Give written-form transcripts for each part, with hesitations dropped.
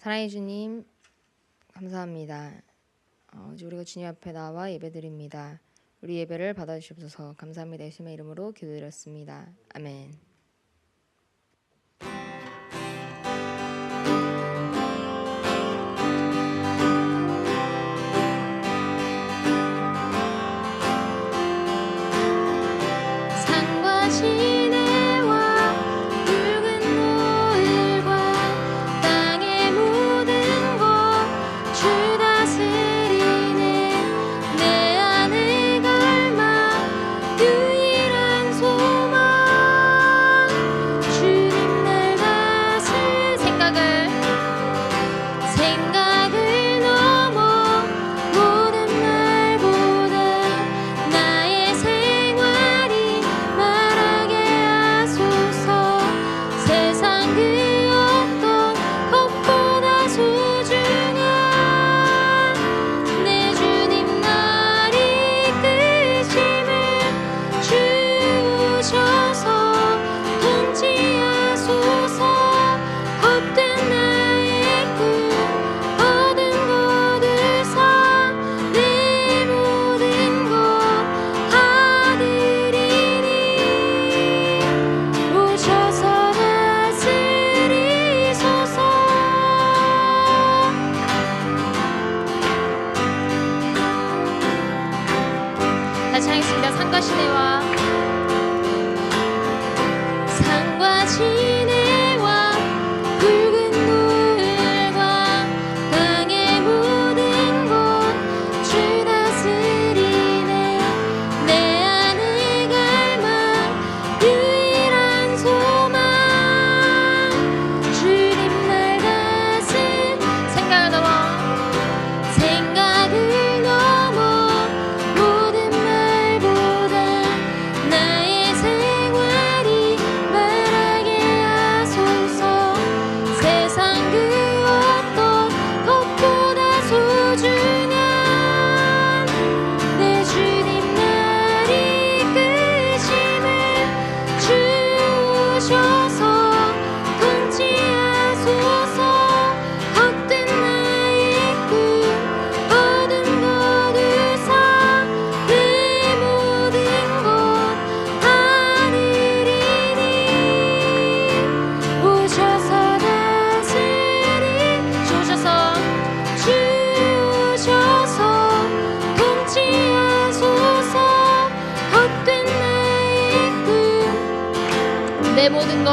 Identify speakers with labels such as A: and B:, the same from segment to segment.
A: 사랑해 주님, 감사합니다. 이제 우리가 주님 앞에 나와 예배드립니다. 우리 예배를 받아주시옵소서. 감사합니다. 예수님의 이름으로 기도드렸습니다. 아멘.
B: 산과 시내와 붉은 노을과 땅의 모든 것 주 다스리네. 내 안에 갈망 유일한 소망 주님 날 다스 생각을 넘어 모든 말보다 나의 생활이 말하게 하소서. 세상 그 어떤 것보다 소중한 내 주님 날 이끄심을 주셔서 통치하소서. 헛된 나의 꿈 얻은 거두사 내 모든 것 아들이니 오셔서 다스리소서. 다시 하겠습니다. 산과 시내와 붉은 노을과 땅의 모든 것 주 다스리네. 내 안에 갈망 유일한 소망 주님 날 생각을 넘어 모든 말보다 나의 생활이 말하게 하소서. 세상 그 어떤 것보다 소중한 내 주님 날 이끄심을 주셔서 통치하소서. 헛된 나의 꿈 얻은 거두사 내 모든 것 아들이니 오셔서 주셔서 통치하소서. 헛된 나의 꿈 내 모든 것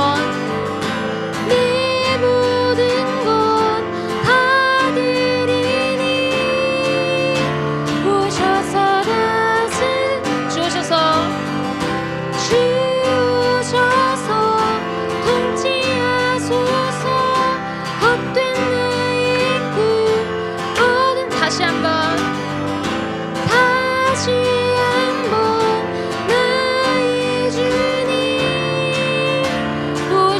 B: 아들이니 오셔서 주셔서 통치하소서. 헛된 나의 꿈 얻은 다시 한번 나의 주님 오셔서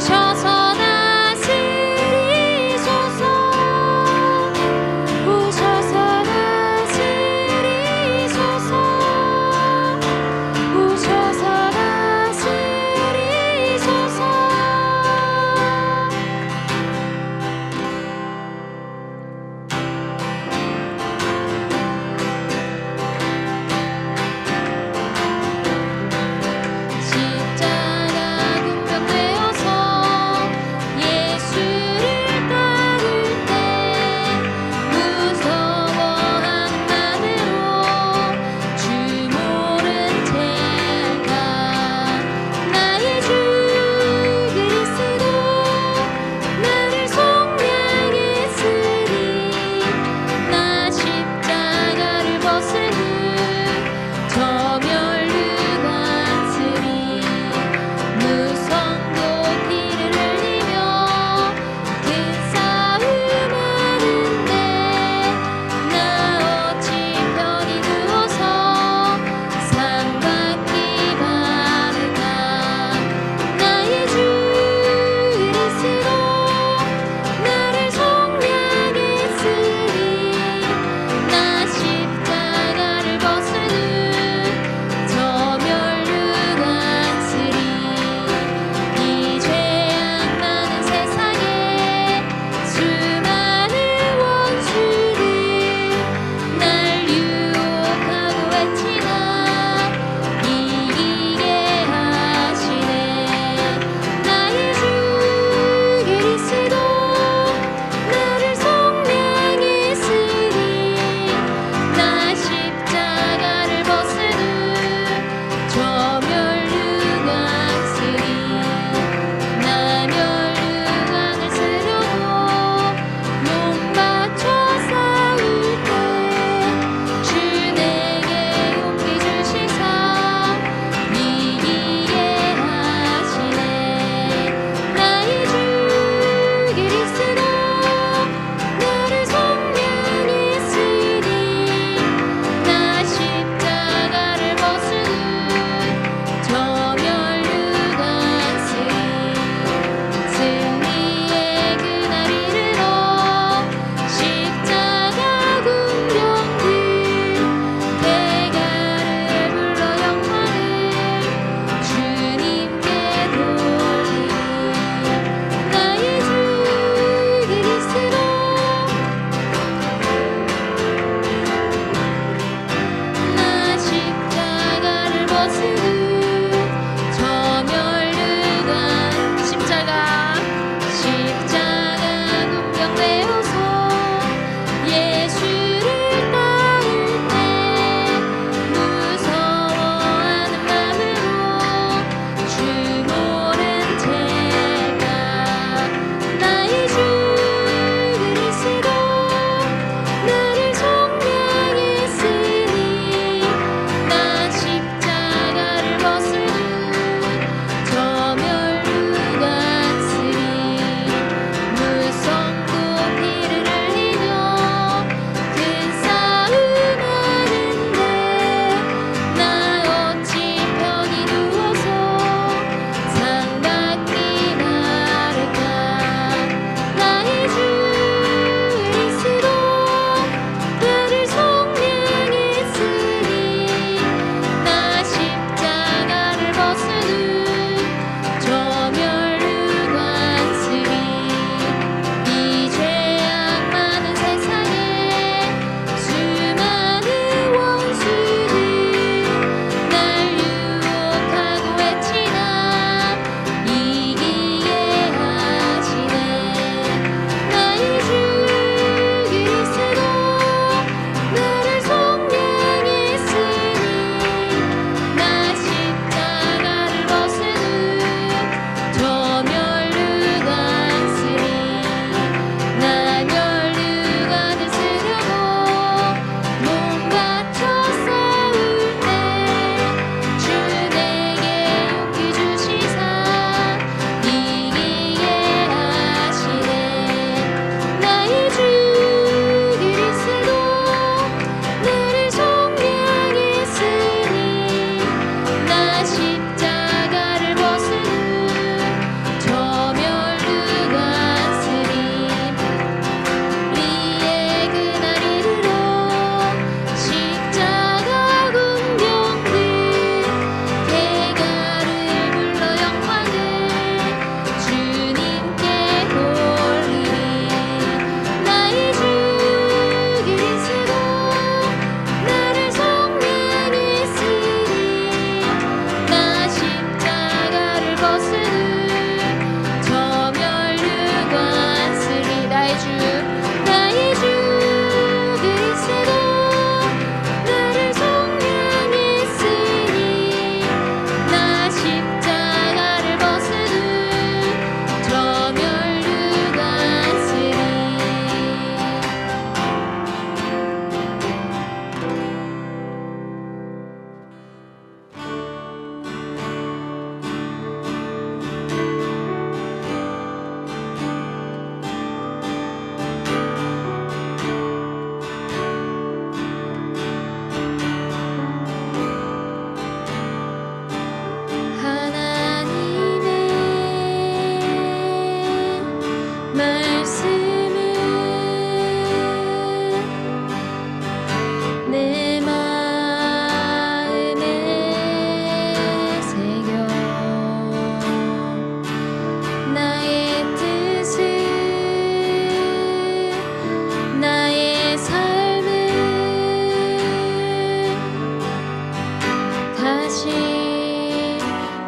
B: 다시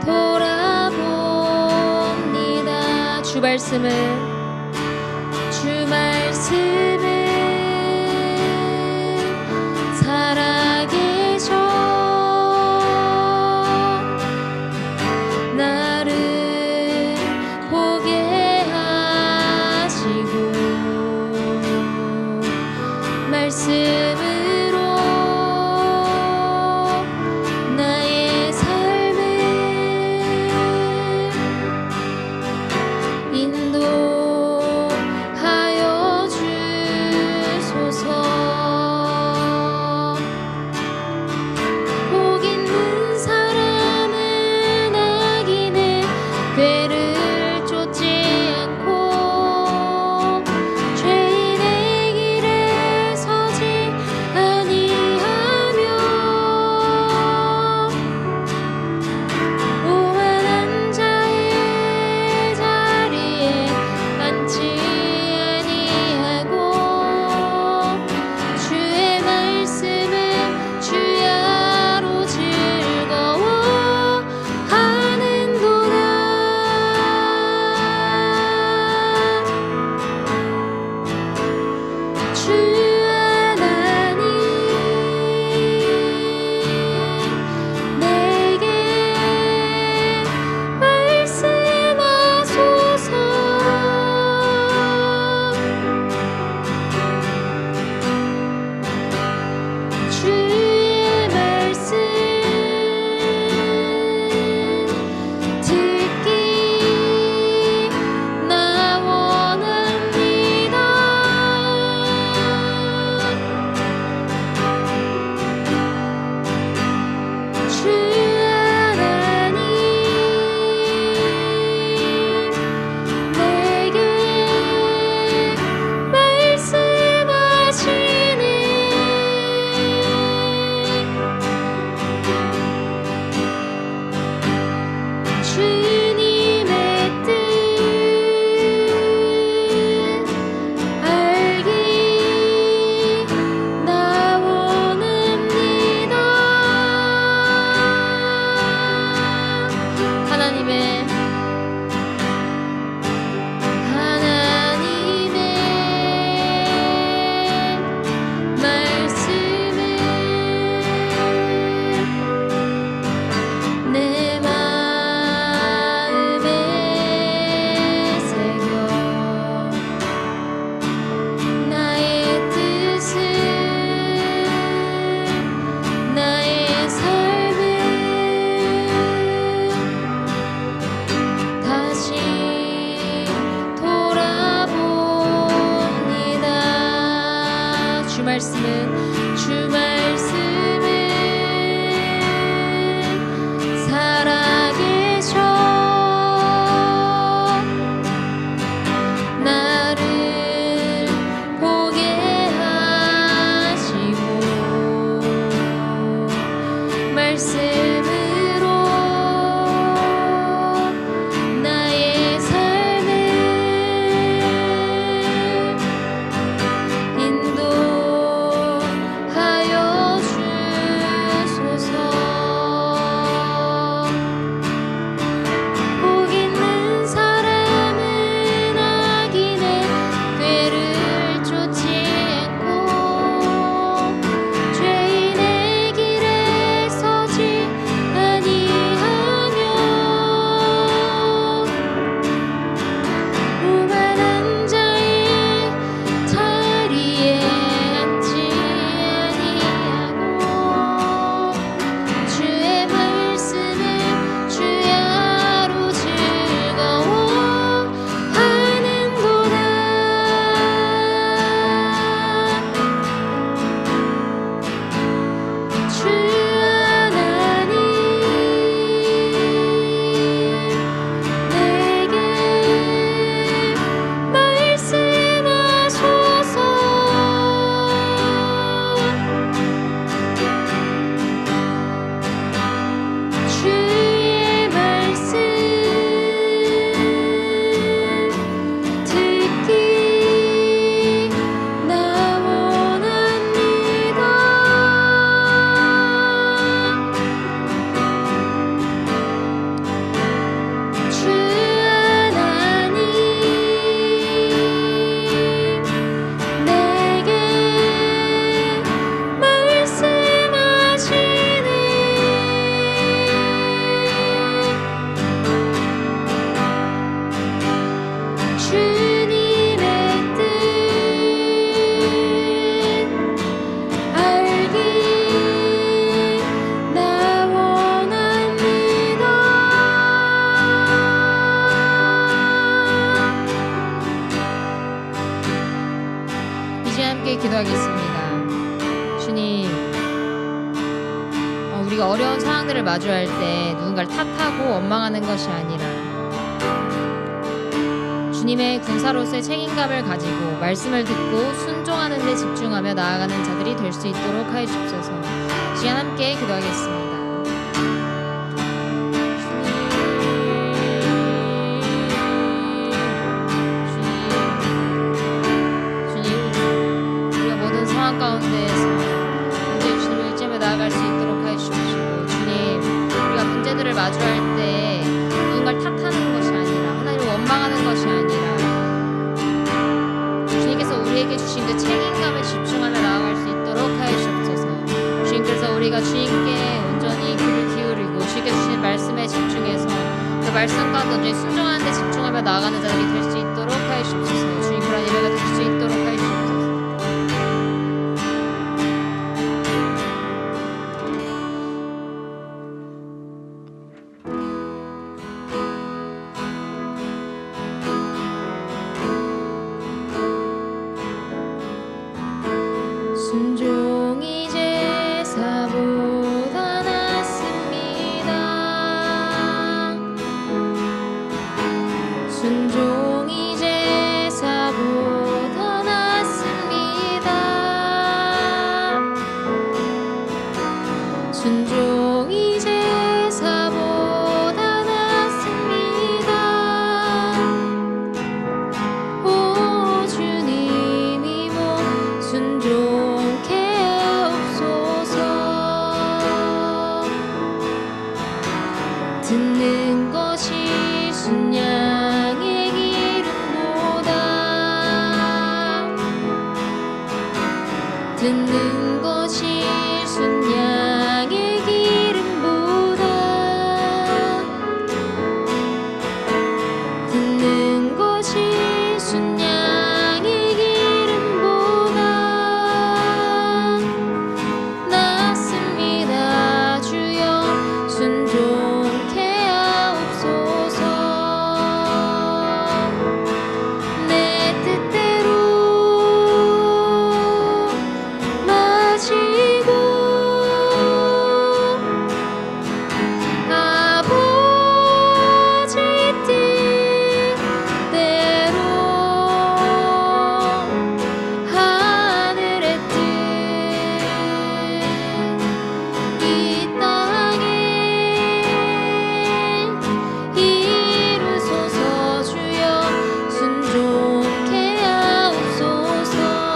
B: 돌아봅니다. 주 말씀은 살아계셔 나를 보게 하시고 말씀으로 나의 삶을 인도하여 주소서. 복 있는 사람은 악인의 꾀를 쫓지 않고 죄인의 길에 서지 아니하며 오만한 자의 자리에 앉지 아니하고 주의 말씀을 주야로 즐거워하는도다. 주 하나님 내게 말씀하소서. 주의 말씀 듣기 나 원합니다. 주 하나님 내게 말씀하시네. 주님의 뜻 알기 나 원합니다. 하나님의 말씀을 내 마음에 새겨 나의 뜻을 나의 삶을 다시 돌아봅니다. 주 말씀은 살아계셔 나를 보게 하시고 말씀으로 나의 삶을 인도하여 주소서. 복 있는 사람은 악인의 꾀를 쫓지 않고 죄인의 길에 서지
A: 문제를 마주할 때 누군가를 탓하고 원망하는 것이 아니라 주님의 군사로서의 책임감을 가지고 말씀을 듣고 순종하는 데 집중하며 나아가는 자들이 될 수 있도록 하여 주옵소서. 시간 함께 기도하겠습니다. 가운데에서 문제의 주님을 일점에 나아갈 수 있도록 하여 주시고, 주님, 우리가 문제들을 마주할 때 누군가를 탓하는 것이 아니라 하나님을 원망하는 것이 아니라 주님께서 우리에게 주신 그 책임감에 집중하며 나아갈 수 있도록 하여 주옵소서. 주님께서 우리가 주님께 온전히 귀를 기울이고 주님께 주신 말씀에 집중해서 그 말씀 가운데 온전히 순종하는 데 집중하며 나아가는 자들이 될 수 있도록 하여 주옵소서. 주님, 그런 예배가 될 수 있도록 하여 주옵소서. 순종이 제사보다 낫습니다. 순종이 제사보다 낫습니다. 순종이 제사보다 낫습니다. 오 주님이 모 순종 듣는 것이 순양의 기름보다 듣는 것이 순양의 기름보다 듣는 것이 순양의 기름보다 낫습니다. 주여 순종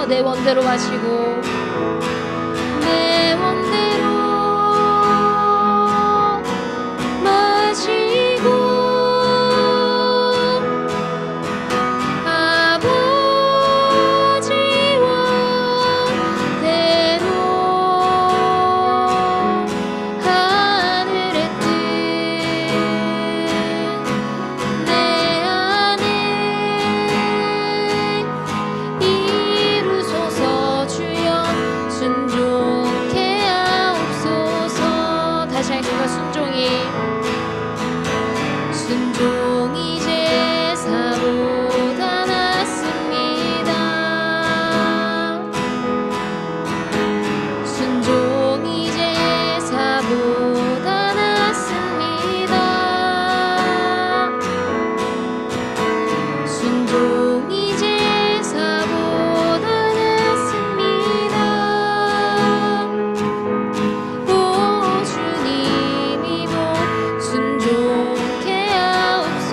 A: 내 원대로 하시고 내 원대로 마시고 아버지와 대로 하늘의 뜻 내 안에 순종케 하옵소서. 다시 하겠습니다. 순종이 제사보다 낫습니다. 순종이 제사보다 낫습니다. 순종이 제사보다 순종케 하옵소서.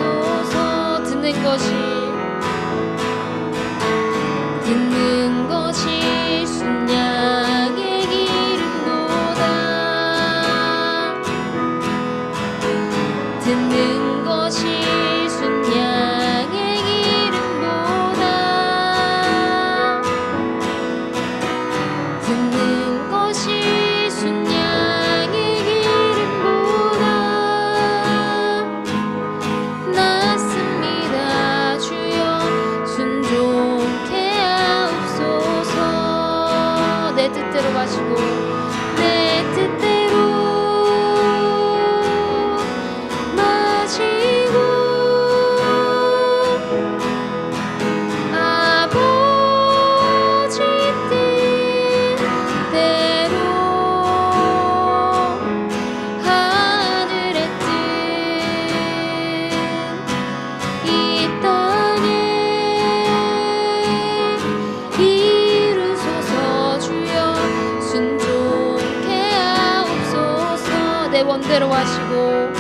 A: 내 원대로 하시고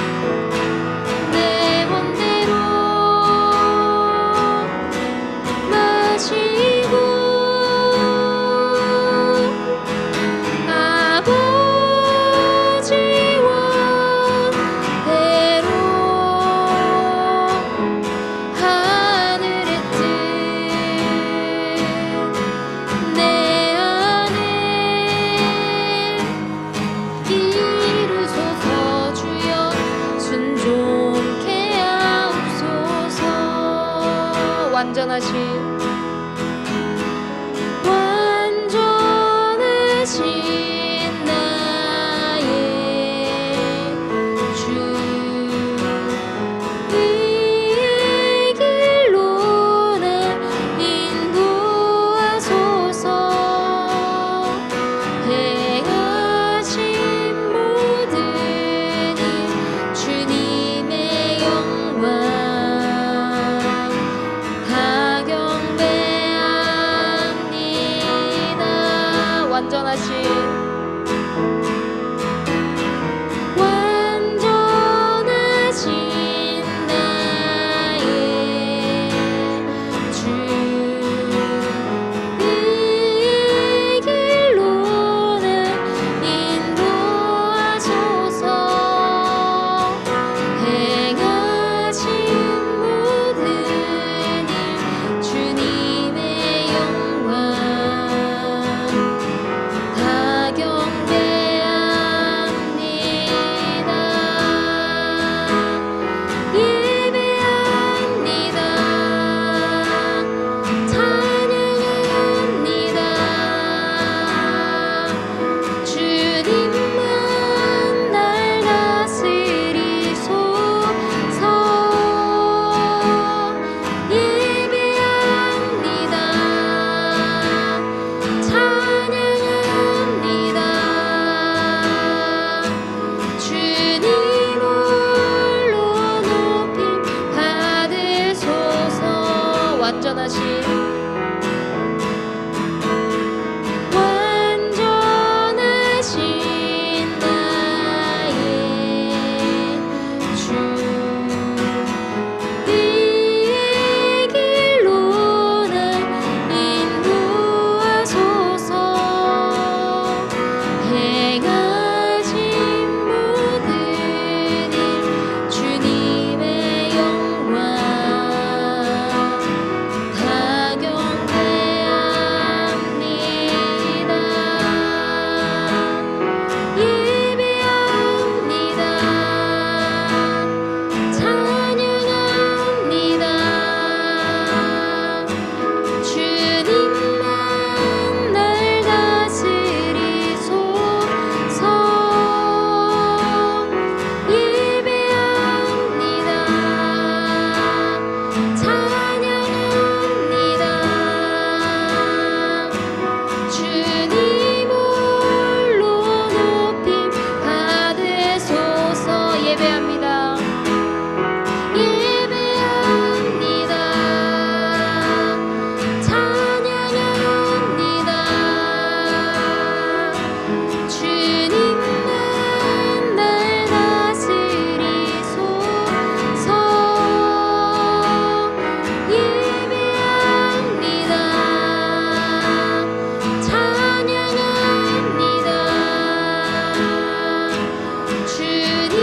B: 내 원대로 마시고 아버지 원대로 하늘의 뜻 내 안에 이루소서. 주여 순종케 하옵소서.
A: 완전하신
B: 완전하신 나의 주 이 길로 날 인도하소서. 행하신 모든 일 주님의 영광 다 경배합니다.
A: 완전하신
B: 완전하신 나의 주 이 길로 날 인도하소서. 행하신 모든 일 주님의 영광 다 경배합니다. 예배합니다. 찬양합니다. 주님만 날 다스리소서. 예배합니다. 찬양합니다. 주님 홀로 높임 받으소서.
A: 완전하신
B: 완전하신 나의 주 이 길로 날 인도하소서. 행하신 모든 일 주님의 영광 다 경배합니다. 예배합니다. 찬양합니다. 주님만 날 다스리소서. 예배합니다. 찬양합니다. 주님 홀로 높임 받으소서. 예배합니다. 예배합니다. 찬양합니다. 주님만 날 다스리소서. 예배합니다. 찬양합니다. 주님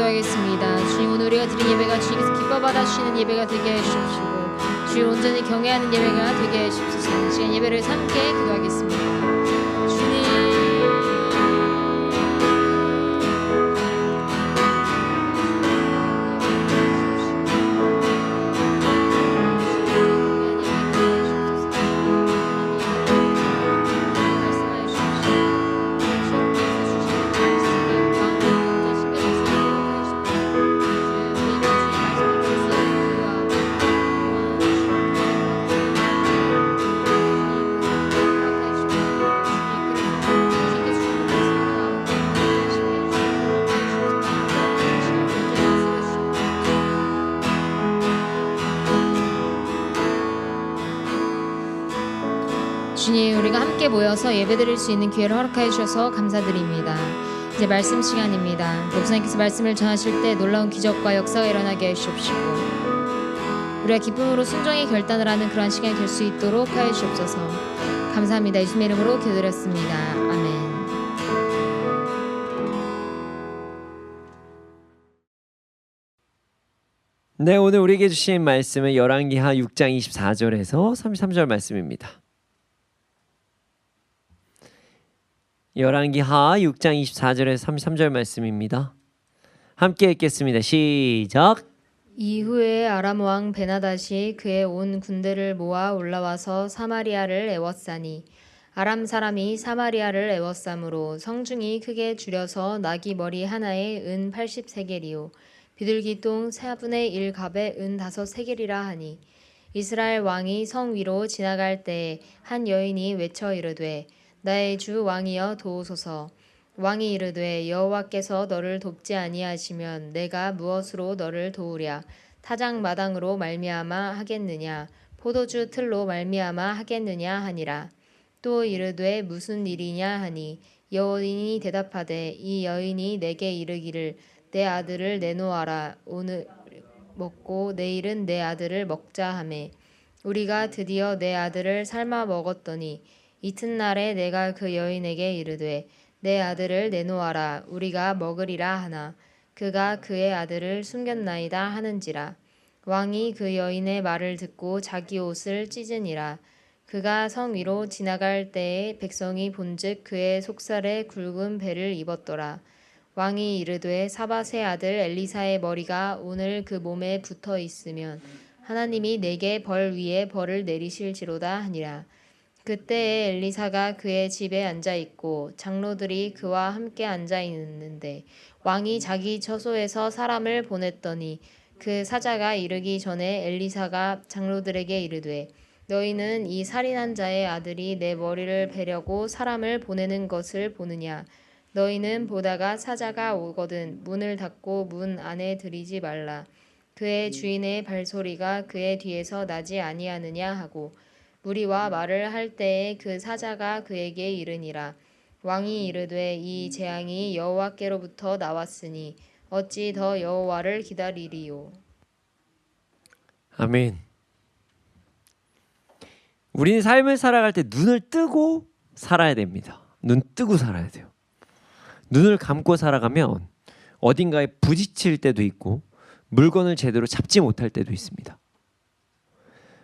A: 기도하겠습니다. 주님, 오늘 우리가 드린 예배가 주님께서 기뻐 받아주시는 예배가 되게 해주십시고 주님 온전히 경외하는 예배가 되게 해주십소서. 시간 예배를 함께 기도하겠습니다. 주님, 주님, 우리가 함께 모여서 예배드릴 수 있는 기회를 허락하여 주셔서 감사드립니다. 이제 말씀 시간입니다. 목사님께서 말씀을 전하실 때 놀라운 기적과 역사가 일어나게 해주십시고 우리가 기쁨으로 순종의 결단을 하는 그러한 시간이 될 수 있도록 하여 주옵소서. 감사합니다. 예수님의 이름으로 기도드렸습니다. 아멘.
C: 네, 오늘 우리에게 주신 말씀은 열왕기하 6장 24절에서 33절 말씀입니다. 열왕기하 6장 24절에서 33절 말씀입니다. 함께 읽겠습니다. 시작.
A: 이후에 아람 왕 베나닷이 그의 온 군대를 모아 올라와서 사마리아를 애워싸니 아람 사람이 사마리아를 애워싸므로 성중이 크게 줄여서 나귀 머리 하나에 은 80세겔이요 비둘기똥 4분의 1갑에 은 5세겔이라 하니 이스라엘 왕이 성 위로 지나갈 때에 한 여인이 외쳐 이르되 나의 주 왕이여 도우소서. 왕이 이르되 여호와께서 너를 돕지 아니하시면 내가 무엇으로 너를 도우랴. 타작 마당으로 말미암아 하겠느냐 포도주 틀로 말미암아 하겠느냐 하니라. 또 이르되 무슨 일이냐 하니 여인이 대답하되 이 여인이 내게 이르기를 내 아들을 내놓아라. 오늘 먹고 내일은 내 아들을 먹자 하매 우리가 드디어 내 아들을 삶아 먹었더니 이튿날에 내가 그 여인에게 이르되 내 아들을 내놓아라. 우리가 먹으리라 하나 그가 그의 아들을 숨겼나이다 하는지라. 왕이 그 여인의 말을 듣고 자기 옷을 찢으니라. 그가 성 위로 지나갈 때에 백성이 본즉 그의 속살에 굵은 배를 입었더라. 왕이 이르되 사밧의 아들 엘리사의 머리가 오늘 그 몸에 붙어 있으면 하나님이 내게 벌 위에 벌을 내리실지로다 하니라. 그때에 엘리사가 그의 집에 앉아 있고 장로들이 그와 함께 앉아 있는데 왕이 자기 처소에서 사람을 보냈더니 그 사자가 이르기 전에 엘리사가 장로들에게 이르되 너희는 이 살인한 자의 아들이 내 머리를 베려고 사람을 보내는 것을 보느냐. 너희는 보다가 사자가 오거든 문을 닫고 문 안에 들이지 말라. 그의 주인의 발소리가 그의 뒤에서 나지 아니하느냐 하고 무리와 말을 할 때에 그 사자가 그에게 이르니라. 왕이 이르되 이 재앙이 여호와께로부터 나왔으니 어찌 더 여호와를 기다리리요.
C: 아멘. 우리는 삶을 살아갈 때 눈을 뜨고 살아야 됩니다. 눈 뜨고 살아야 돼요. 눈을 감고 살아가면 어딘가에 부딪힐 때도 있고 물건을 제대로 잡지 못할 때도 있습니다.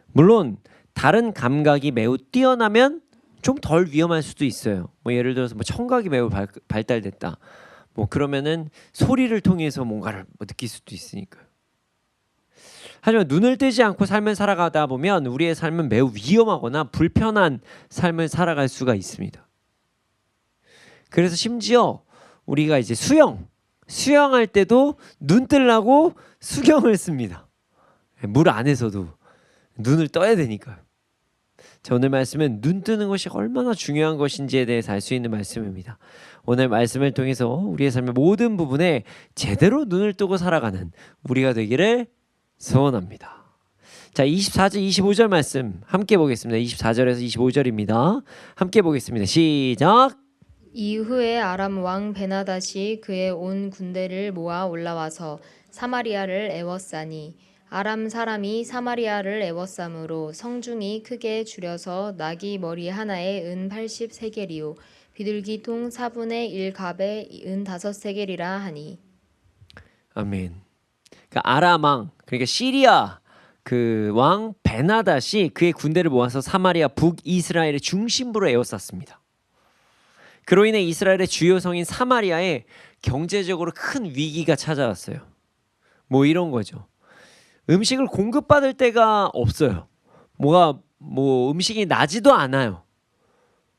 C: 물론 다른 감각이 매우 뛰어나면 좀 덜 위험할 수도 있어요. 뭐 예를 들어서 뭐 청각이 매우 발달됐다. 뭐 그러면은 소리를 통해서 뭔가를 느낄 수도 있으니까요. 하지만 눈을 뜨지 않고 삶을 살아가다 보면 우리의 삶은 매우 위험하거나 불편한 삶을 살아갈 수가 있습니다. 그래서 심지어 우리가 이제 수영할 때도 눈 뜨려고 수경을 씁니다. 물 안에서도 눈을 떠야 되니까요. 자, 오늘 말씀은 눈 뜨는 것이 얼마나 중요한 것인지에 대해서 알 수 있는 말씀입니다. 오늘 말씀을 통해서 우리의 삶의 모든 부분에 제대로 눈을 뜨고 살아가는 우리가 되기를 소원합니다. 자, 24절 25절 말씀 함께 보겠습니다. 24절에서 25절입니다. 함께 보겠습니다. 시작.
A: 이후에 아람 왕 베나닷이 그의 온 군대를 모아 올라와서 사마리아를 애워싸니 아람 사람이 사마리아를 애워싸므로 성중이 크게 줄여서 나귀 머리 하나에 은 80세겔이요 비둘기통 4분의 1갑에 은 5세겔이라 하니.
C: 아멘. 그러니까 아람 왕, 그러니까 시리아 그 왕 베나닷이 그의 군대를 모아서 사마리아 북이스라엘의 중심부로 에워쌌습니다. 그로 인해 이스라엘의 주요 성인 사마리아에 경제적으로 큰 위기가 찾아왔어요. 뭐 이런 거죠. 음식을 공급받을 데가 없어요. 음식이 나지도 않아요.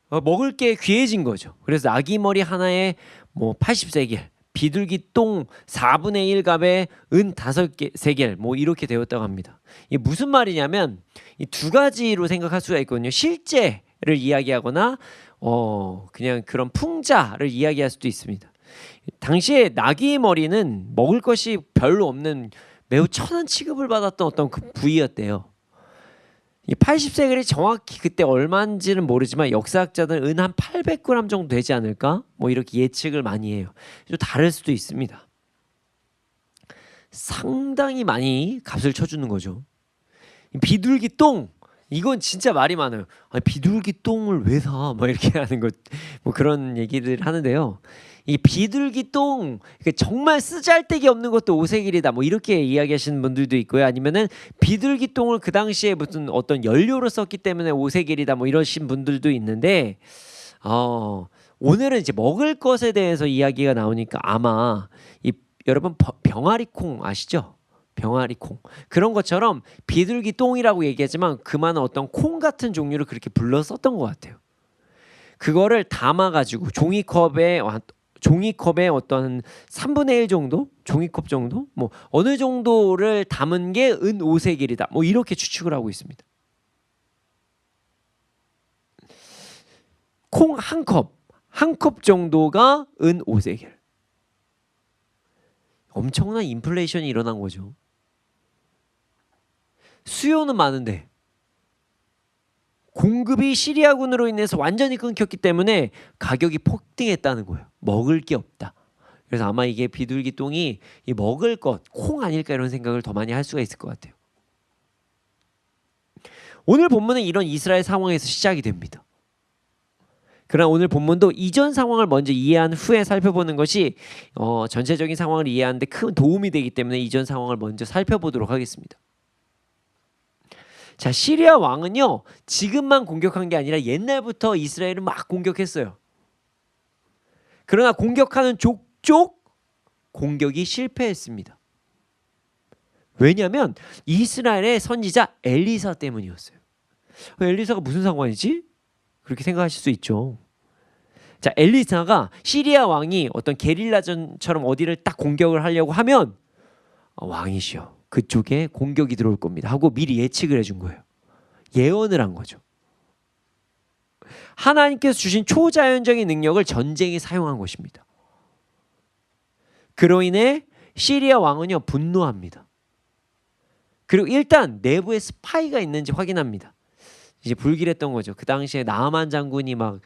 C: 먹을 게 귀해진 거죠. 그래서 나귀 머리 하나에 80세겔, 비둘기 똥 4분의 1 값에 은 5세겔 이렇게 되었다고 합니다. 이게 무슨 말이냐면 이 두 가지로 생각할 수가 있거든요. 실제를 이야기하거나 그냥 그런 풍자를 이야기할 수도 있습니다. 당시에 나귀 머리는 먹을 것이 별로 없는 매우 천한 취급을 받았던 어떤 그 부위였대요. 이 80세겔이 정확히 그때 얼마인지는 모르지만 역사학자들은 은 한 800g 정도 되지 않을까? 이렇게 예측을 많이 해요. 좀 다를 수도 있습니다. 상당히 많이 값을 쳐주는 거죠. 비둘기 똥, 이건 진짜 말이 많아요. 아니, 비둘기 똥을 왜 사? 이렇게 하는 거, 그런 얘기들 하는데요. 이 비둘기 똥, 정말 쓰잘데기 없는 것도 5세겔이다 이렇게 이야기하시는 분들도 있고요. 아니면은 비둘기 똥을 그 당시에 무슨 어떤 연료로 썼기 때문에 5세겔이다 이러신 분들도 있는데 오늘은 이제 먹을 것에 대해서 이야기가 나오니까 아마 여러분 병아리콩 아시죠? 병아리콩, 그런 것처럼 비둘기 똥이라고 얘기하지만 그만한 어떤 콩 같은 종류를 그렇게 불러 썼던 것 같아요. 그거를 담아가지고 종이컵에 어떤 3분의 1 정도? 종이컵 정도? 어느 정도를 담은 게 은 5세겔이다. 이렇게 추측을 하고 있습니다. 콩 한 컵 정도가 은 5세겔. 엄청난 인플레이션이 일어난 거죠. 수요는 많은데 공급이 시리아군으로 인해서 완전히 끊겼기 때문에 가격이 폭등했다는 거예요. 먹을 게 없다. 그래서 아마 이게 비둘기 똥이 이 먹을 것, 콩 아닐까 이런 생각을 더 많이 할 수가 있을 것 같아요. 오늘 본문은 이런 이스라엘 상황에서 시작이 됩니다. 그러나 오늘 본문도 이전 상황을 먼저 이해한 후에 살펴보는 것이 전체적인 상황을 이해하는 데 큰 도움이 되기 때문에 이전 상황을 먼저 살펴보도록 하겠습니다. 자, 시리아 왕은요 지금만 공격한 게 아니라 옛날부터 이스라엘을 막 공격했어요. 그러나 공격하는 족족 공격이 실패했습니다. 왜냐하면 이스라엘의 선지자 엘리사 때문이었어요. 엘리사가 무슨 상관이지? 그렇게 생각하실 수 있죠. 자, 엘리사가 시리아 왕이 어떤 게릴라전처럼 어디를 딱 공격을 하려고 하면 왕이시여 그쪽에 공격이 들어올 겁니다 하고 미리 예측을 해준 거예요. 예언을 한 거죠. 하나님께서 주신 초자연적인 능력을 전쟁에 사용한 것입니다. 그로 인해 시리아 왕은요 분노합니다. 그리고 일단 내부에 스파이가 있는지 확인합니다. 이제 불길했던 거죠. 그 당시에 나아만 장군이 막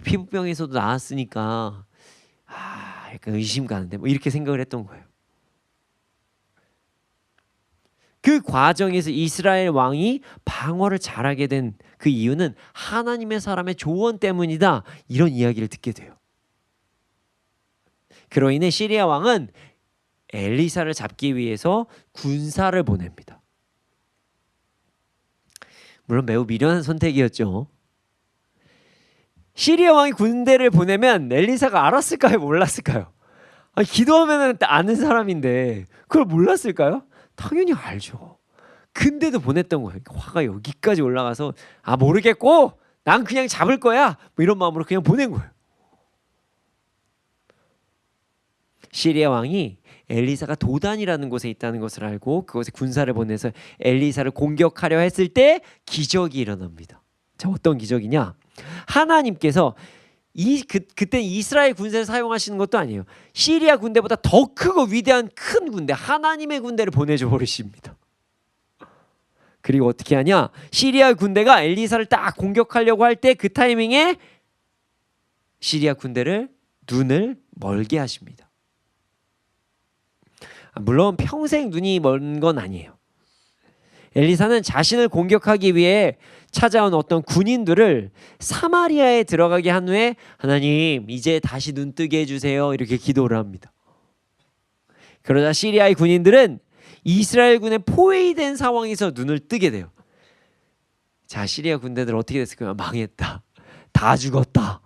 C: 피부병에서도 나왔으니까 약간 의심 가는데 이렇게 생각을 했던 거예요. 그 과정에서 이스라엘 왕이 방어를 잘하게 된 그 이유는 하나님의 사람의 조언 때문이다 이런 이야기를 듣게 돼요. 그로 인해 시리아 왕은 엘리사를 잡기 위해서 군사를 보냅니다. 물론 매우 미련한 선택이었죠. 시리아 왕이 군대를 보내면 엘리사가 알았을까요? 몰랐을까요? 기도하면 아는 사람인데 그걸 몰랐을까요? 당연히 알죠. 근데도 보냈던 거예요. 화가 여기까지 올라가서 모르겠고 난 그냥 잡을 거야 이런 마음으로 그냥 보낸 거예요. 시리아 왕이 엘리사가 도단이라는 곳에 있다는 것을 알고 그곳에 군사를 보내서 엘리사를 공격하려 했을 때 기적이 일어납니다. 자, 어떤 기적이냐? 하나님께서 그때 이스라엘 군대를 사용하시는 것도 아니에요. 시리아 군대보다 더 크고 위대한 큰 군대, 하나님의 군대를 보내줘 버리십니다. 그리고 어떻게 하냐? 시리아 군대가 엘리사를 딱 공격하려고 할 때 그 타이밍에 시리아 군대를 눈을 멀게 하십니다. 물론 평생 눈이 먼 건 아니에요. 엘리사는 자신을 공격하기 위해 찾아온 어떤 군인들을 사마리아에 들어가게 한 후에 하나님 이제 다시 눈 뜨게 해주세요 이렇게 기도를 합니다. 그러자 시리아의 군인들은 이스라엘 군에 포위된 상황에서 눈을 뜨게 돼요. 자, 시리아 군대들 어떻게 됐을까요? 망했다. 다 죽었다.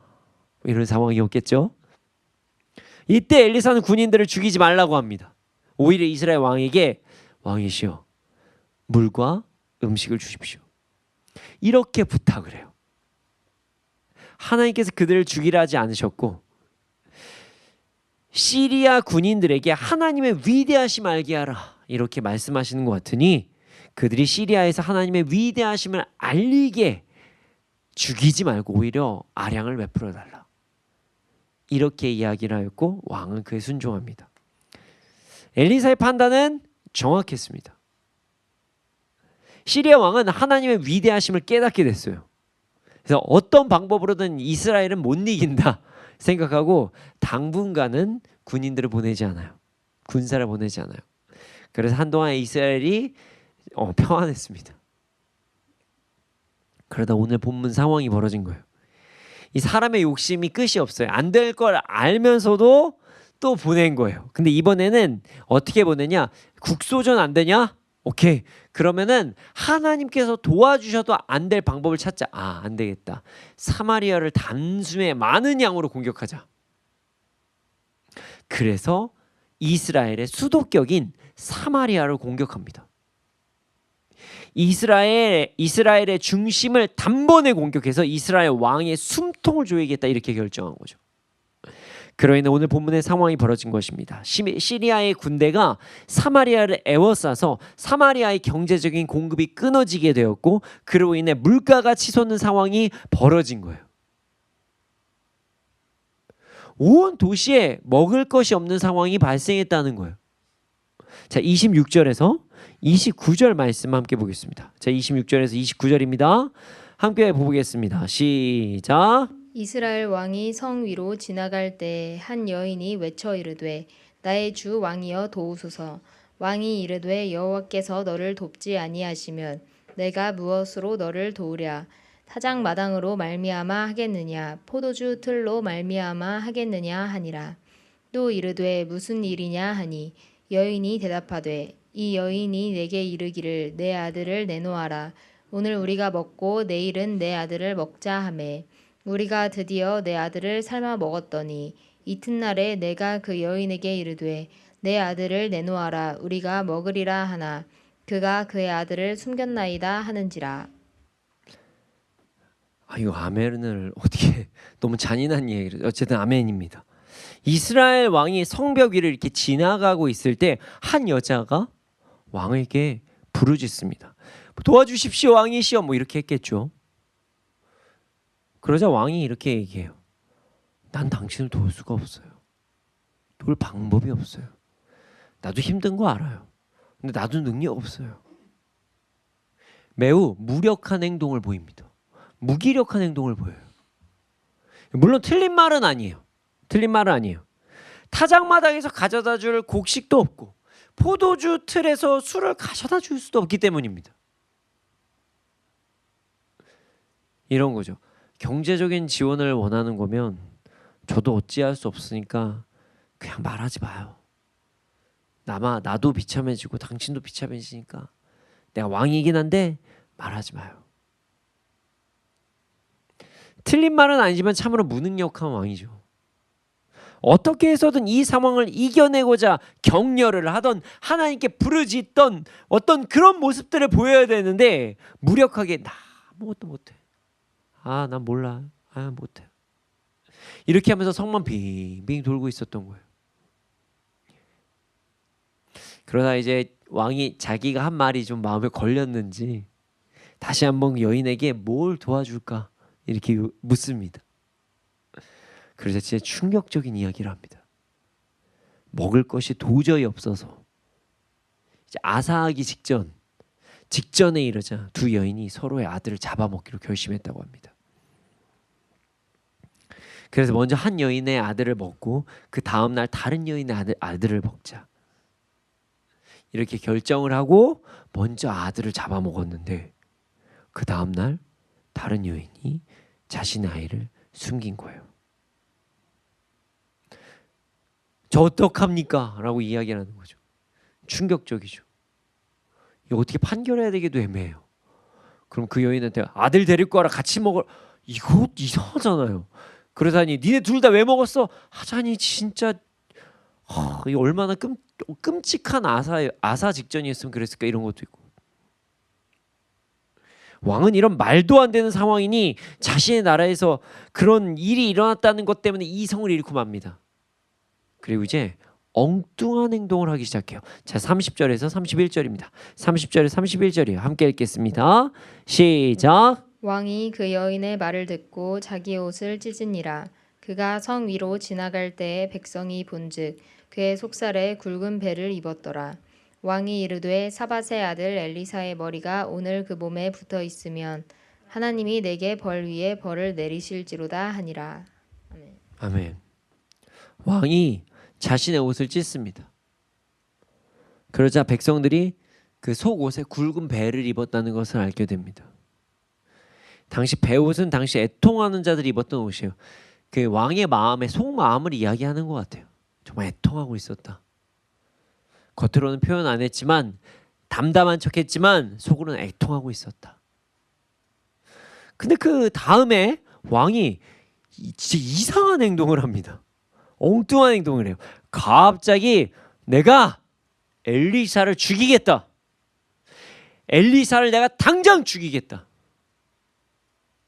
C: 이런 상황이었겠죠. 이때 엘리사는 군인들을 죽이지 말라고 합니다. 오히려 이스라엘 왕에게 왕이시여 물과 음식을 주십시오. 이렇게 부탁을 해요. 하나님께서 그들을 죽이라 하지 않으셨고 시리아 군인들에게 하나님의 위대하심 알게 하라 이렇게 말씀하시는 것 같으니 그들이 시리아에서 하나님의 위대하심을 알리게 죽이지 말고 오히려 아량을 베풀어 달라 이렇게 이야기를 하였고 왕은 그에 순종합니다. 엘리사의 판단은 정확했습니다. 시리아 왕은 하나님의 위대하심을 깨닫게 됐어요. 그래서 어떤 방법으로든 이스라엘은 못 이긴다 생각하고 당분간은 군인들을 보내지 않아요. 군사를 보내지 않아요. 그래서 한동안 이스라엘이 평안했습니다. 그러다 오늘 본문 상황이 벌어진 거예요. 이 사람의 욕심이 끝이 없어요. 안 될 걸 알면서도 또 보낸 거예요. 근데 이번에는 어떻게 보내냐? 국소전 안 되냐? 오케이. 그러면은 하나님께서 도와주셔도 안 될 방법을 찾자. 안 되겠다. 사마리아를 단숨에 많은 양으로 공격하자. 그래서 이스라엘의 수도격인 사마리아를 공격합니다. 이스라엘의 중심을 단번에 공격해서 이스라엘 왕의 숨통을 조이겠다 이렇게 결정한 거죠. 그로 인해 오늘 본문의 상황이 벌어진 것입니다. 시리아의 군대가 사마리아를 에워싸서 사마리아의 경제적인 공급이 끊어지게 되었고 그로 인해 물가가 치솟는 상황이 벌어진 거예요. 온 도시에 먹을 것이 없는 상황이 발생했다는 거예요. 자, 26절에서 29절 말씀 함께 보겠습니다. 자, 26절에서 29절입니다. 함께 보겠습니다. 시작.
B: 이스라엘 왕이 성 위로 지나갈 때 한 여인이 외쳐 이르되 나의 주 왕이여 도우소서. 왕이 이르되 여호와께서 너를 돕지 아니하시면 내가 무엇으로 너를 도우랴. 타작 마당으로 말미암아 하겠느냐 포도주 틀로 말미암아 하겠느냐 하니라. 또 이르되 무슨 일이냐 하니 여인이 대답하되 이 여인이 내게 이르기를 내 아들을 내놓아라. 오늘 우리가 먹고 내일은 내 아들을 먹자 하매 우리가 드디어 내 아들을 삶아 먹었더니 이튿날에 내가 그 여인에게 이르되 내 아들을 내놓아라 우리가 먹으리라 하나 그가 그의 아들을 숨겼나이다 하는지라.
C: 이거 아멘을 어떻게 너무 잔인한 얘기를 어쨌든 아멘입니다. 이스라엘 왕이 성벽 위를 이렇게 지나가고 있을 때 한 여자가 왕에게 부르짖습니다. 도와주십시오 왕이시여 뭐 이렇게 했겠죠. 그러자 왕이 이렇게 얘기해요. 난 당신을 도울 수가 없어요. 도울 방법이 없어요. 나도 힘든 거 알아요. 근데 나도 능력 없어요. 매우 무력한 행동을 보입니다. 무기력한 행동을 보여요. 물론 틀린 말은 아니에요. 틀린 말은 아니에요. 타작마당에서 가져다 줄 곡식도 없고 포도주 틀에서 술을 가져다 줄 수도 없기 때문입니다. 이런 거죠. 경제적인 지원을 원하는 거면 저도 어찌할 수 없으니까 그냥 말하지 마요. 나도 비참해지고 당신도 비참해지니까 내가 왕이긴 한데 말하지 마요. 틀린 말은 아니지만 참으로 무능력한 왕이죠. 어떻게 해서든 이 상황을 이겨내고자 격려를 하던 하나님께 부르짖던 어떤 그런 모습들을 보여야 되는데 무력하게 나 아무것도 못해. 난 몰라. 못해. 이렇게 하면서 성만 빙빙 돌고 있었던 거예요. 그러다 이제 왕이 자기가 한 말이 좀 마음에 걸렸는지 다시 한번 여인에게 뭘 도와줄까 이렇게 묻습니다. 그래서 진짜 충격적인 이야기를 합니다. 먹을 것이 도저히 없어서 이제 아사하기 직전에 이르자 두 여인이 서로의 아들을 잡아먹기로 결심했다고 합니다. 그래서 먼저 한 여인의 아들을 먹고 그 다음 날 다른 여인의 아들을 먹자 이렇게 결정을 하고 먼저 아들을 잡아먹었는데 그 다음 날 다른 여인이 자신의 아이를 숨긴 거예요. 이제 어떡합니까? 라고 이야기를 하는 거죠. 충격적이죠. 이거 어떻게 판결해야 되기도 애매해요. 그럼 그 여인한테 아들 데리고 와라 같이 먹을, 이거 이상하잖아요. 그러다니 니네 둘 다 왜 먹었어? 하자니 진짜 이 얼마나 끔찍한 아사 직전이었으면 그랬을까, 이런 것도 있고. 왕은 이런 말도 안 되는 상황이니 자신의 나라에서 그런 일이 일어났다는 것 때문에 이 성을 잃고 맙니다. 그리고 이제 엉뚱한 행동을 하기 시작해요. 자, 30절에서 31절입니다. 30절에 31절이에요. 함께 읽겠습니다. 시작.
B: 왕이 그 여인의 말을 듣고 자기 옷을 찢으니라. 그가 성 위로 지나갈 때에 백성이 본즉 그의 속살에 굵은 배를 입었더라. 왕이 이르되 사밧의 아들 엘리사의 머리가 오늘 그 몸에 붙어 있으면 하나님이 내게 벌 위에 벌을 내리실지로다 하니라. 아멘.
C: 아멘. 왕이 자신의 옷을 찢습니다. 그러자 백성들이 그 속옷에 굵은 배를 입었다는 것을 알게 됩니다. 당시 배옷은 당시 애통하는 자들이 입었던 옷이에요. 그 왕의 마음의 속마음을 이야기하는 것 같아요. 정말 애통하고 있었다. 겉으로는 표현 안 했지만, 담담한 척했지만 속으로는 애통하고 있었다. 근데 그 다음에 왕이 진짜 이상한 행동을 합니다. 엉뚱한 행동을 해요. 갑자기 내가 엘리사를 죽이겠다. 엘리사를 내가 당장 죽이겠다.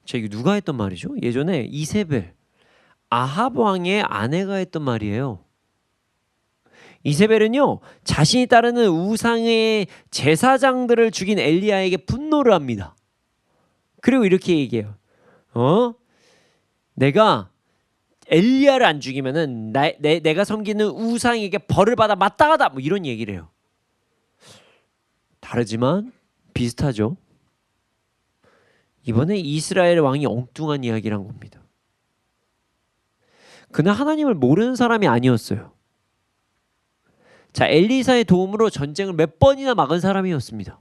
C: 자, 이거 누가 했던 말이죠? 예전에 이세벨, 아합 왕의 아내가 했던 말이에요. 이세벨은요, 자신이 따르는 우상의 제사장들을 죽인 엘리야에게 분노를 합니다. 그리고 이렇게 얘기해요. 내가 엘리야를 안 죽이면은 내가 섬기는 우상에게 벌을 받아 마땅하다, 뭐 이런 얘기를 해요. 다르지만 비슷하죠. 이번에 이스라엘 왕이 엉뚱한 이야기를 한 겁니다. 그는 하나님을 모르는 사람이 아니었어요. 자, 엘리사의 도움으로 전쟁을 몇 번이나 막은 사람이었습니다.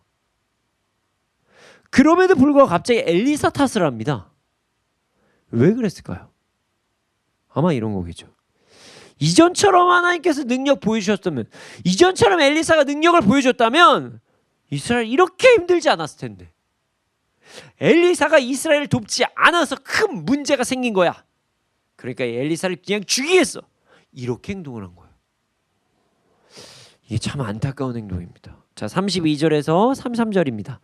C: 그럼에도 불구하고 갑자기 엘리사 탓을 합니다. 왜 그랬을까요? 아마 이런 거겠죠. 이전처럼 하나님께서 능력 보여주셨다면, 이전처럼 엘리사가 능력을 보여줬다면 이스라엘 이렇게 힘들지 않았을 텐데, 엘리사가 이스라엘을 돕지 않아서 큰 문제가 생긴 거야. 그러니까 엘리사를 그냥 죽이겠어. 이렇게 행동을 한 거예요. 이게 참 안타까운 행동입니다. 자, 32절에서 33절입니다.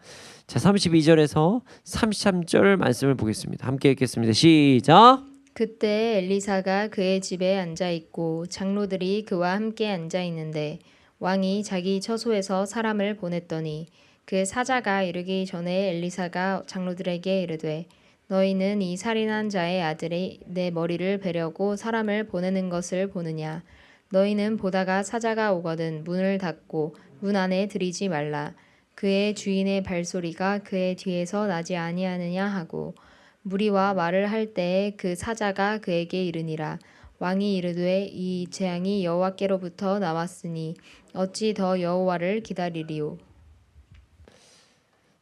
C: 자, 32절에서 33절 말씀을 보겠습니다. 함께 읽겠습니다. 시작.
B: 그때 엘리사가 그의 집에 앉아 있고 장로들이 그와 함께 앉아 있는데 왕이 자기 처소에서 사람을 보냈더니 그 사자가 이르기 전에 엘리사가 장로들에게 이르되 너희는 이 살인한 자의 아들이 내 머리를 베려고 사람을 보내는 것을 보느냐. 너희는 보다가 사자가 오거든 문을 닫고 문 안에 들이지 말라. 그의 주인의 발소리가 그의 뒤에서 나지 아니하느냐 하고 무리와 말을 할 때에 그 사자가 그에게 이르니라. 왕이 이르되 이 재앙이 여호와께로부터 나왔으니 어찌 더 여호와를 기다리리요.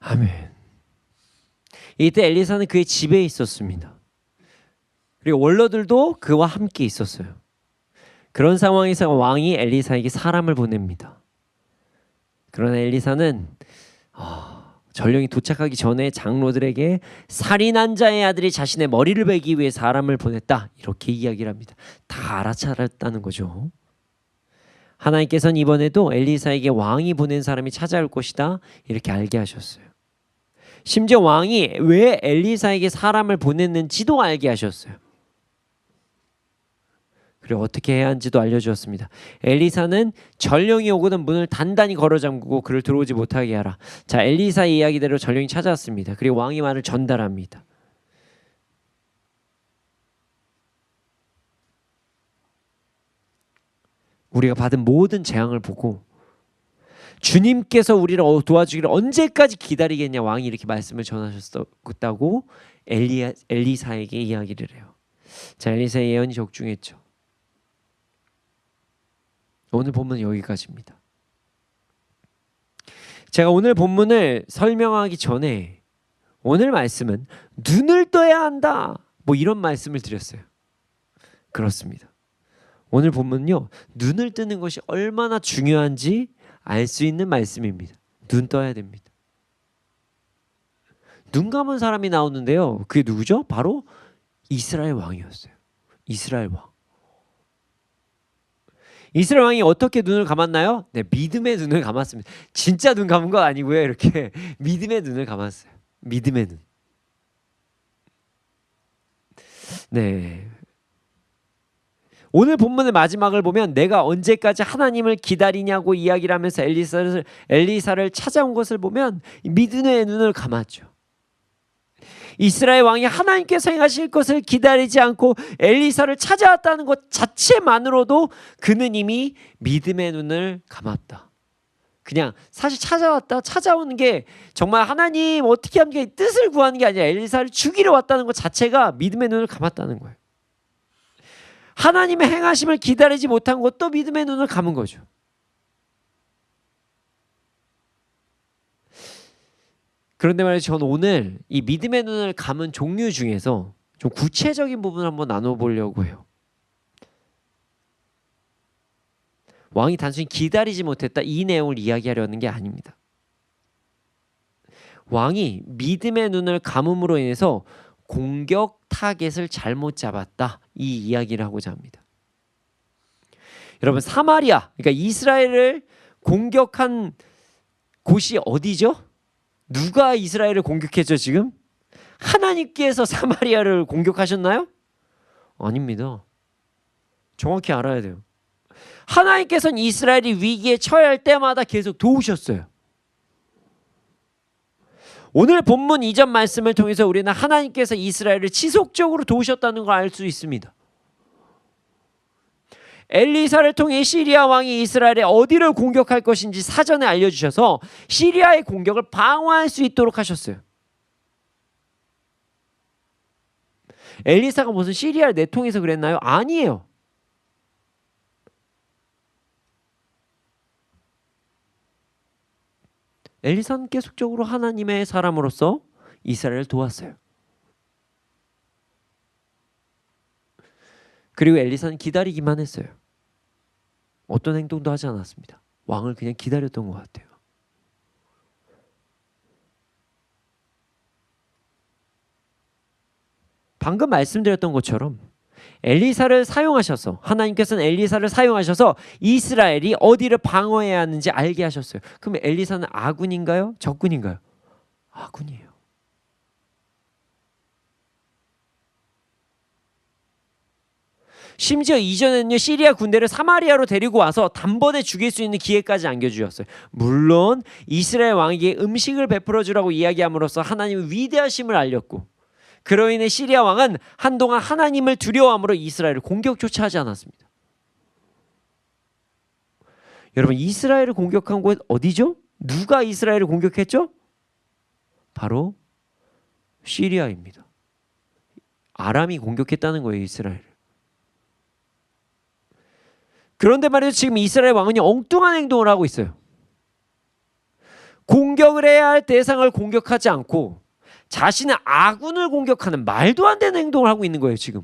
C: 아멘. 이때 엘리사는 그의 집에 있었습니다. 그리고 원로들도 그와 함께 있었어요. 그런 상황에서 왕이 엘리사에게 사람을 보냅니다. 그러나 엘리사는 전령이 도착하기 전에 장로들에게 살인한 자의 아들이 자신의 머리를 베기 위해 사람을 보냈다, 이렇게 이야기를 합니다. 다 알아차렸다는 거죠. 하나님께서는 이번에도 엘리사에게 왕이 보낸 사람이 찾아올 것이다, 이렇게 알게 하셨어요. 심지어 왕이 왜 엘리사에게 사람을 보냈는지도 알게 하셨어요. 그리고 어떻게 해야 하는지도 알려주었습니다. 엘리사는 전령이 오거든 문을 단단히 걸어 잠그고 그를 들어오지 못하게 하라. 자, 엘리사의 이야기대로 전령이 찾아왔습니다. 그리고 왕이 말을 전달합니다. 우리가 받은 모든 재앙을 보고 주님께서 우리를 도와주기를 언제까지 기다리겠냐, 왕이 이렇게 말씀을 전하셨다고 엘리사에게 이야기를 해요. 자, 엘리사의 예언이 적중했죠. 오늘 본문은 여기까지입니다. 제가 오늘 본문을 설명하기 전에 오늘 말씀은 눈을 떠야 한다, 뭐 이런 말씀을 드렸어요. 그렇습니다. 오늘 본문은요, 눈을 뜨는 것이 얼마나 중요한지 알 수 있는 말씀입니다. 눈 떠야 됩니다. 눈 감은 사람이 나오는데요, 그게 누구죠? 바로 이스라엘 왕이었어요. 이스라엘 왕. 이스라엘 왕이 어떻게 눈을 감았나요? 네, 믿음의 눈을 감았습니다. 진짜 눈 감은 거 아니고요, 이렇게 믿음의 눈을 감았어요. 믿음의 눈. 네. 오늘 본문의 마지막을 보면 내가 언제까지 하나님을 기다리냐고 이야기를 하면서 엘리사를 찾아온 것을 보면 믿음의 눈을 감았죠. 이스라엘 왕이 하나님께서 행하실 것을 기다리지 않고 엘리사를 찾아왔다는 것 자체만으로도 그는 이미 믿음의 눈을 감았다. 그냥 사실 찾아오는 게 정말 하나님 어떻게 하면 게 뜻을 구하는 게 아니라 엘리사를 죽이러 왔다는 것 자체가 믿음의 눈을 감았다는 거예요. 하나님의 행하심을 기다리지 못한 것도 믿음의 눈을 감은 거죠. 그런데 말이죠, 저는 오늘 이 믿음의 눈을 감은 종류 중에서 좀 구체적인 부분을 한번 나눠보려고 해요. 왕이 단순히 기다리지 못했다 이 내용을 이야기하려는 게 아닙니다. 왕이 믿음의 눈을 감음으로 인해서 공격 타겟을 잘못 잡았다 이 이야기를 하고자 합니다. 여러분, 사마리아, 그러니까 이스라엘을 공격한 곳이 어디죠? 누가 이스라엘을 공격했죠 지금? 하나님께서 사마리아를 공격하셨나요? 아닙니다. 정확히 알아야 돼요. 하나님께서는 이스라엘이 위기에 처할 때마다 계속 도우셨어요. 오늘 본문 이전 말씀을 통해서 우리는 하나님께서 이스라엘을 지속적으로 도우셨다는 걸 알 수 있습니다. 엘리사를 통해 시리아 왕이 이스라엘의 어디를 공격할 것인지 사전에 알려주셔서 시리아의 공격을 방어할 수 있도록 하셨어요. 엘리사가 무슨 시리아를 내통해서 그랬나요? 아니에요. 엘리사는 계속적으로 하나님의 사람으로서 이스라엘을 도왔어요. 그리고 엘리사는 기다리기만 했어요. 어떤 행동도 하지 않았습니다. 왕을 그냥 기다렸던 것 같아요. 방금 말씀드렸던 것처럼 엘리사를 사용하셔서 하나님께서는 엘리사를 사용하셔서 이스라엘이 어디를 방어해야 하는지 알게 하셨어요. 그럼 엘리사는 아군인가요? 적군인가요? 아군이에요. 심지어 이전에는요, 시리아 군대를 사마리아로 데리고 와서 단번에 죽일 수 있는 기회까지 안겨주셨어요. 물론 이스라엘 왕에게 음식을 베풀어 주라고 이야기함으로써 하나님의 위대하심을 알렸고, 그로 인해 시리아 왕은 한동안 하나님을 두려워함으로 이스라엘을 공격조차 하지 않았습니다. 여러분, 이스라엘을 공격한 곳 어디죠? 누가 이스라엘을 공격했죠? 바로 시리아입니다. 아람이 공격했다는 거예요, 이스라엘을. 그런데 말이죠, 지금 이스라엘 왕은 엉뚱한 행동을 하고 있어요. 공격을 해야 할 대상을 공격하지 않고 자신의 아군을 공격하는 말도 안 되는 행동을 하고 있는 거예요, 지금.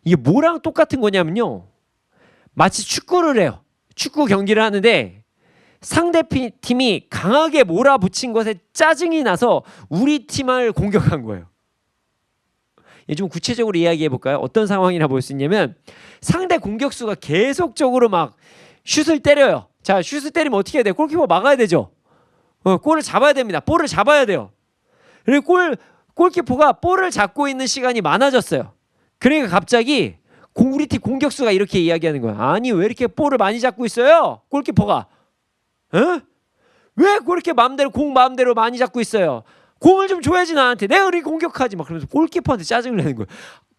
C: 이게 뭐랑 똑같은 거냐면요, 마치 축구를 해요. 축구 경기를 하는데 상대팀이 강하게 몰아붙인 것에 짜증이 나서 우리 팀을 공격한 거예요. 좀 구체적으로 이야기해 볼까요? 어떤 상황이라 볼 수 있냐면, 상대 공격수가 계속적으로 막 슛을 때려요. 자, 슛을 때리면 어떻게 해야 돼요? 골키퍼 막아야 되죠. 골을 잡아야 됩니다. 볼을 잡아야 돼요. 그리고 골키퍼가 볼을 잡고 있는 시간이 많아졌어요. 그러니까 갑자기 우리 팀 공격수가 이렇게 이야기하는 거야. 아니, 왜 이렇게 볼을 많이 잡고 있어요? 골키퍼가. 왜 그렇게 공 마음대로 많이 잡고 있어요? 공을 좀 줘야지 나한테. 내가 그렇게 공격하지. 막 그러면서 골키퍼한테 짜증을 내는 거예요.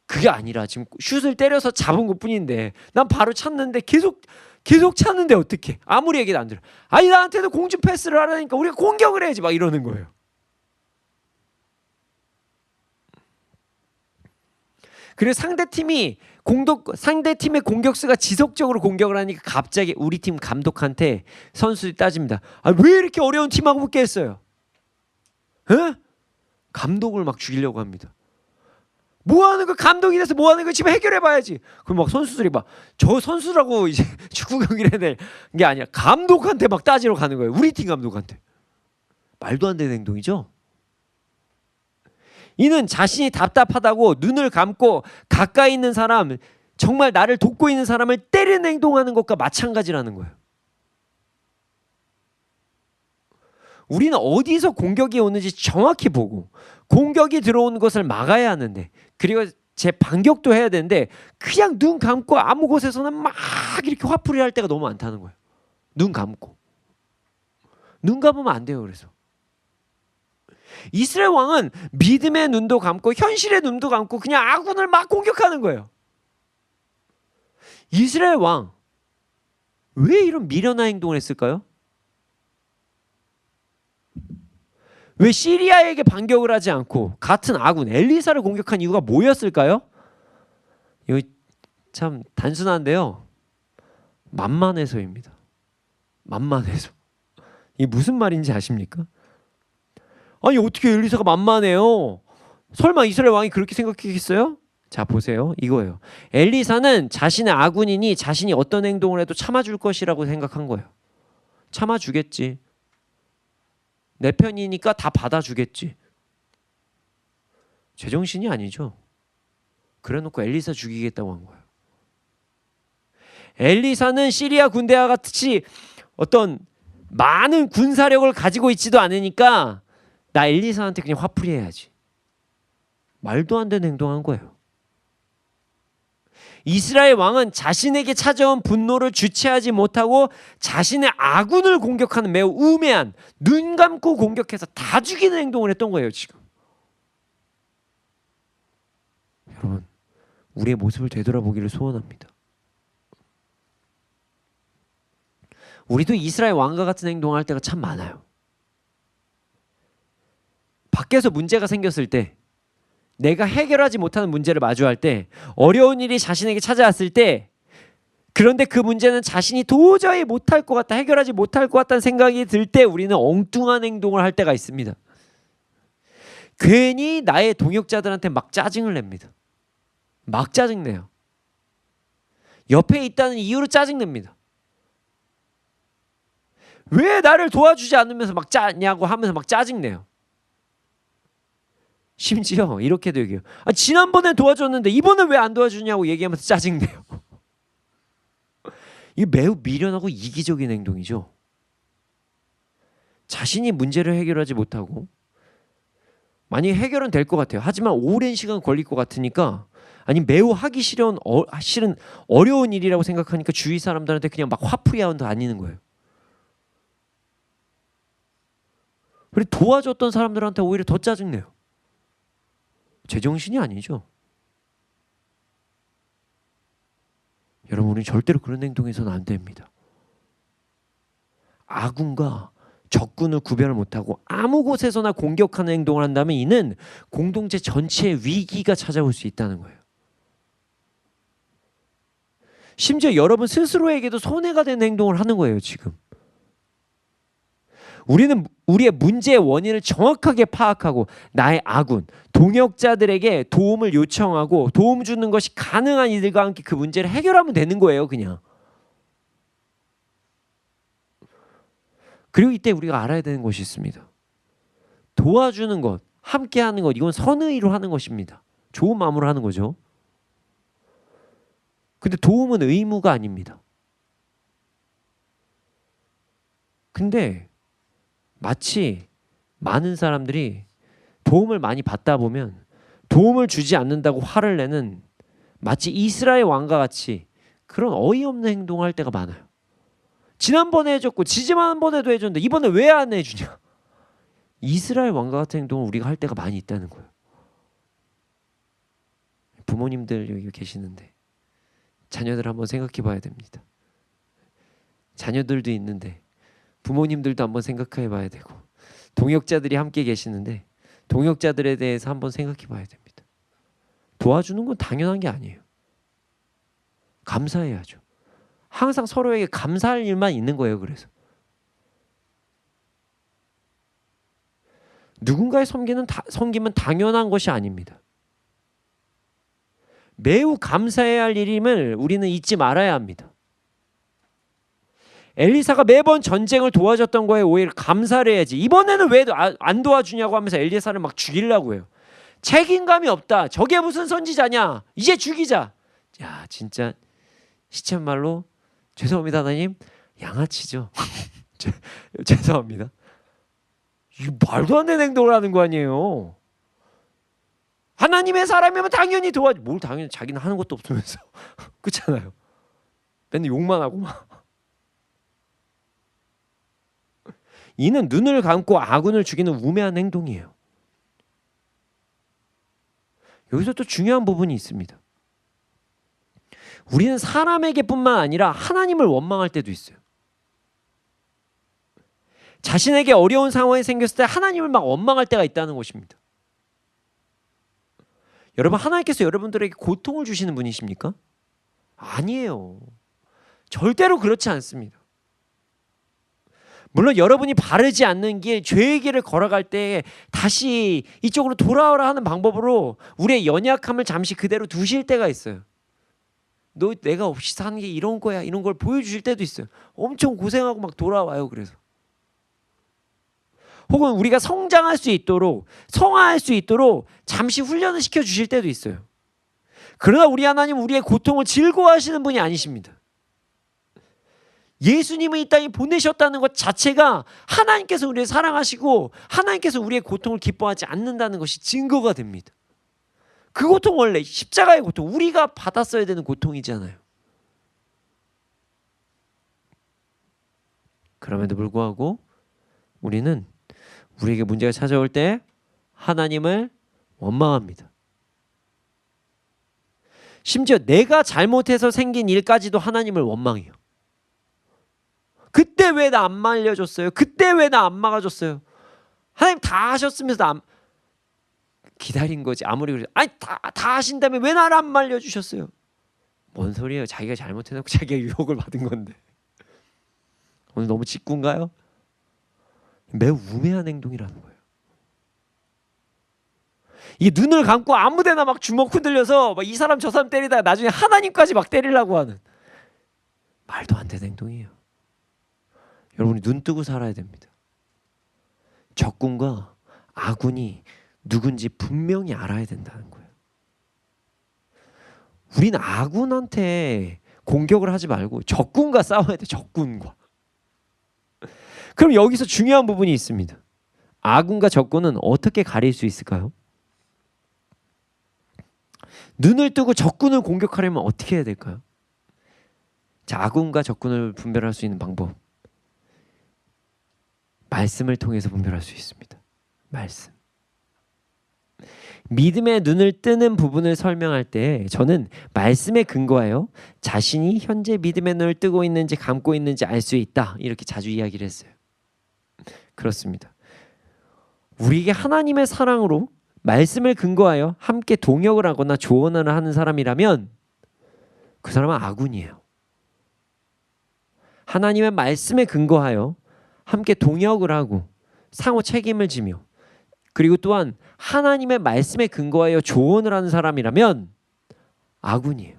C: 그게 아니라 지금 슛을 때려서 잡은 것뿐인데 난 바로 찼는데 계속 찼는데 어떡해. 아무리 얘기도 안 들어. 아니, 나한테도 공중 패스를 하라니까 우리가 공격을 해야지. 막 이러는 거예요. 그리고 상대팀의 공격수가 지속적으로 공격을 하니까 갑자기 우리 팀 감독한테 선수들이 따집니다. 아, 왜 이렇게 어려운 팀하고 붙게 했어요? 감독을 막 죽이려고 합니다. 뭐 하는 거 감독이 돼서 뭐 하는 거 지금 해결해 봐야지. 그럼 막 선수들이 막 저 선수라고 이제 축구 경기를 해야 될 게 아니야. 감독한테 막 따지러 가는 거예요. 우리 팀 감독한테. 말도 안 되는 행동이죠. 이는 자신이 답답하다고 눈을 감고 가까이 있는 사람, 정말 나를 돕고 있는 사람을 때리는 행동하는 것과 마찬가지라는 거예요. 우리는 어디서 공격이 오는지 정확히 보고 공격이 들어오는 것을 막아야 하는데, 그리고 제 반격도 해야 되는데 그냥 눈 감고 아무 곳에서는 막 이렇게 화풀이 할 때가 너무 많다는 거예요. 눈 감고. 눈 감으면 안 돼요. 그래서 이스라엘 왕은 믿음의 눈도 감고 현실의 눈도 감고 그냥 아군을 막 공격하는 거예요. 이스라엘 왕 왜 이런 미련한 행동을 했을까요? 왜 시리아에게 반격을 하지 않고 같은 아군 엘리사를 공격한 이유가 뭐였을까요? 이거 참 단순한데요. 만만해서입니다. 만만해서. 이게 무슨 말인지 아십니까? 아니 어떻게 엘리사가 만만해요? 설마 이스라엘 왕이 그렇게 생각했겠어요? 자 보세요. 이거예요. 엘리사는 자신의 아군이니 자신이 어떤 행동을 해도 참아줄 것이라고 생각한 거예요. 참아주겠지. 내 편이니까 다 받아주겠지. 제정신이 아니죠. 그래놓고 엘리사 죽이겠다고 한 거예요. 엘리사는 시리아 군대와 같이 어떤 많은 군사력을 가지고 있지도 않으니까 나 엘리사한테 그냥 화풀이 해야지. 말도 안 되는 행동한 거예요. 이스라엘 왕은 자신에게 찾아온 분노를 주체하지 못하고 자신의 아군을 공격하는 매우 우매한, 눈 감고 공격해서 다 죽이는 행동을 했던 거예요. 지금 여러분, 우리의 모습을 되돌아보기를 소원합니다. 우리도 이스라엘 왕과 같은 행동을 할 때가 참 많아요. 밖에서 문제가 생겼을 때, 내가 해결하지 못하는 문제를 마주할 때, 어려운 일이 자신에게 찾아왔을 때, 그런데 그 문제는 자신이 도저히 못할 것 같다, 해결하지 못할 것 같다는 생각이 들 때 우리는 엉뚱한 행동을 할 때가 있습니다. 괜히 나의 동역자들한테 막 짜증을 냅니다. 막 짜증내요. 옆에 있다는 이유로 짜증냅니다. 왜 나를 도와주지 않으면서 막 짜냐고 하면서 막 짜증내요. 심지어 이렇게도 얘기해요. 지난번에 도와줬는데 이번엔 왜 안 도와주냐고 얘기하면서 짜증내요. 이게 매우 미련하고 이기적인 행동이죠. 자신이 문제를 해결하지 못하고, 만약에 해결은 될 것 같아요. 하지만 오랜 시간 걸릴 것 같으니까, 아니 매우 하기 싫은 어려운 일이라고 생각하니까 주위 사람들한테 그냥 막 화풀이하고 다니는 거예요. 그리고 도와줬던 사람들한테 오히려 더 짜증내요. 제정신이 아니죠. 여러분, 우리는 절대로 그런 행동에서는 안 됩니다. 아군과 적군을 구별을 못하고 아무 곳에서나 공격하는 행동을 한다면 이는 공동체 전체에 위기가 찾아올 수 있다는 거예요. 심지어 여러분 스스로에게도 손해가 되는 행동을 하는 거예요. 지금 우리는 우리의 문제의 원인을 정확하게 파악하고 나의 아군, 동역자들에게 도움을 요청하고 도움 주는 것이 가능한 이들과 함께 그 문제를 해결하면 되는 거예요. 그냥. 그리고 이때 우리가 알아야 되는 것이 있습니다. 도와주는 것, 함께 하는 것, 이건 선의로 하는 것입니다. 좋은 마음으로 하는 거죠. 근데 도움은 의무가 아닙니다. 근데 마치 많은 사람들이 도움을 많이 받다 보면 도움을 주지 않는다고 화를 내는, 마치 이스라엘 왕과 같이 그런 어이없는 행동을 할 때가 많아요. 지난번에 해줬고 지지난번에도 해줬는데 이번에 왜 안 해주냐. 이스라엘 왕과 같은 행동을 우리가 할 때가 많이 있다는 거예요. 부모님들 여기 계시는데 자녀들 한번 생각해 봐야 됩니다. 자녀들도 있는데 부모님들도 한번 생각해 봐야 되고, 동역자들이 함께 계시는데 동역자들에 대해서 한번 생각해 봐야 됩니다. 도와주는 건 당연한 게 아니에요. 감사해야죠. 항상 서로에게 감사할 일만 있는 거예요. 그래서 누군가의 섬기면 당연한 것이 아닙니다. 매우 감사해야 할 일임을 우리는 잊지 말아야 합니다. 엘리사가 매번 전쟁을 도와줬던 거에 오히려 감사를 해야지. 이번에는 왜 안 도와주냐고 하면서 엘리사를 막 죽이려고 해요. 책임감이 없다. 저게 무슨 선지자냐. 이제 죽이자. 야, 진짜 시쳇말로 죄송합니다 하나님, 양아치죠. 죄송합니다. 이거 말도 안 되는 행동을 하는 거 아니에요. 하나님의 사람이면 당연히 뭘 당연히, 자기는 하는 것도 없으면서. 그렇잖아요. 맨날 욕만 하고 막. 이는 눈을 감고 아군을 죽이는 우매한 행동이에요. 여기서 또 중요한 부분이 있습니다. 우리는 사람에게뿐만 아니라 하나님을 원망할 때도 있어요. 자신에게 어려운 상황이 생겼을 때 하나님을 막 원망할 때가 있다는 것입니다. 여러분, 하나님께서 여러분들에게 고통을 주시는 분이십니까? 아니에요. 절대로 그렇지 않습니다. 물론 여러분이 바르지 않는 길, 죄의 길을 걸어갈 때 다시 이쪽으로 돌아오라 하는 방법으로 우리의 연약함을 잠시 그대로 두실 때가 있어요. 너 내가 없이 사는 게 이런 거야, 이런 걸 보여주실 때도 있어요. 엄청 고생하고 막 돌아와요. 그래서 혹은 우리가 성장할 수 있도록, 성화할 수 있도록 잠시 훈련을 시켜주실 때도 있어요. 그러나 우리 하나님은 우리의 고통을 즐거워하시는 분이 아니십니다. 예수님을 이 땅에 보내셨다는 것 자체가 하나님께서 우리를 사랑하시고 하나님께서 우리의 고통을 기뻐하지 않는다는 것이 증거가 됩니다. 그 고통, 원래 십자가의 고통, 우리가 받았어야 되는 고통이잖아요. 그럼에도 불구하고 우리는 우리에게 문제가 찾아올 때 하나님을 원망합니다. 심지어 내가 잘못해서 생긴 일까지도 하나님을 원망해요. 그때 왜 나 안 말려줬어요? 그때 왜 나 안 막아줬어요? 하나님 다 하셨으면서 나 기다린 거지. 아무리 그래도 아니 다 하신다며 왜 나를 안 말려주셨어요? 뭔 소리예요? 자기가 잘못해놓고 자기가 유혹을 받은 건데. 오늘 너무 직구인가요? 매우 우매한 행동이라는 거예요. 이게 눈을 감고 아무데나 막 주먹 흔들려서 막 이 사람 저 사람 때리다가 나중에 하나님까지 막 때리려고 하는, 말도 안 되는 행동이에요. 여러분이 눈 뜨고 살아야 됩니다. 적군과 아군이 누군지 분명히 알아야 된다는 거예요. 우리는 아군한테 공격을 하지 말고 적군과 싸워야 돼. 적군과. 그럼 여기서 중요한 부분이 있습니다. 아군과 적군은 어떻게 가릴 수 있을까요? 눈을 뜨고 적군을 공격하려면 어떻게 해야 될까요? 자, 아군과 적군을 분별할 수 있는 방법, 말씀을 통해서 분별할 수 있습니다. 말씀. 믿음의 눈을 뜨는 부분을 설명할 때 저는 말씀에 근거하여 자신이 현재 믿음의 눈을 뜨고 있는지 감고 있는지 알 수 있다, 이렇게 자주 이야기를 했어요. 그렇습니다. 우리에게 하나님의 사랑으로 말씀을 근거하여 함께 동역을 하거나 조언을 하는 사람이라면 그 사람은 아군이에요. 하나님의 말씀에 근거하여 함께 동역을 하고 상호 책임을 지며, 그리고 또한 하나님의 말씀에 근거하여 조언을 하는 사람이라면 아군이에요.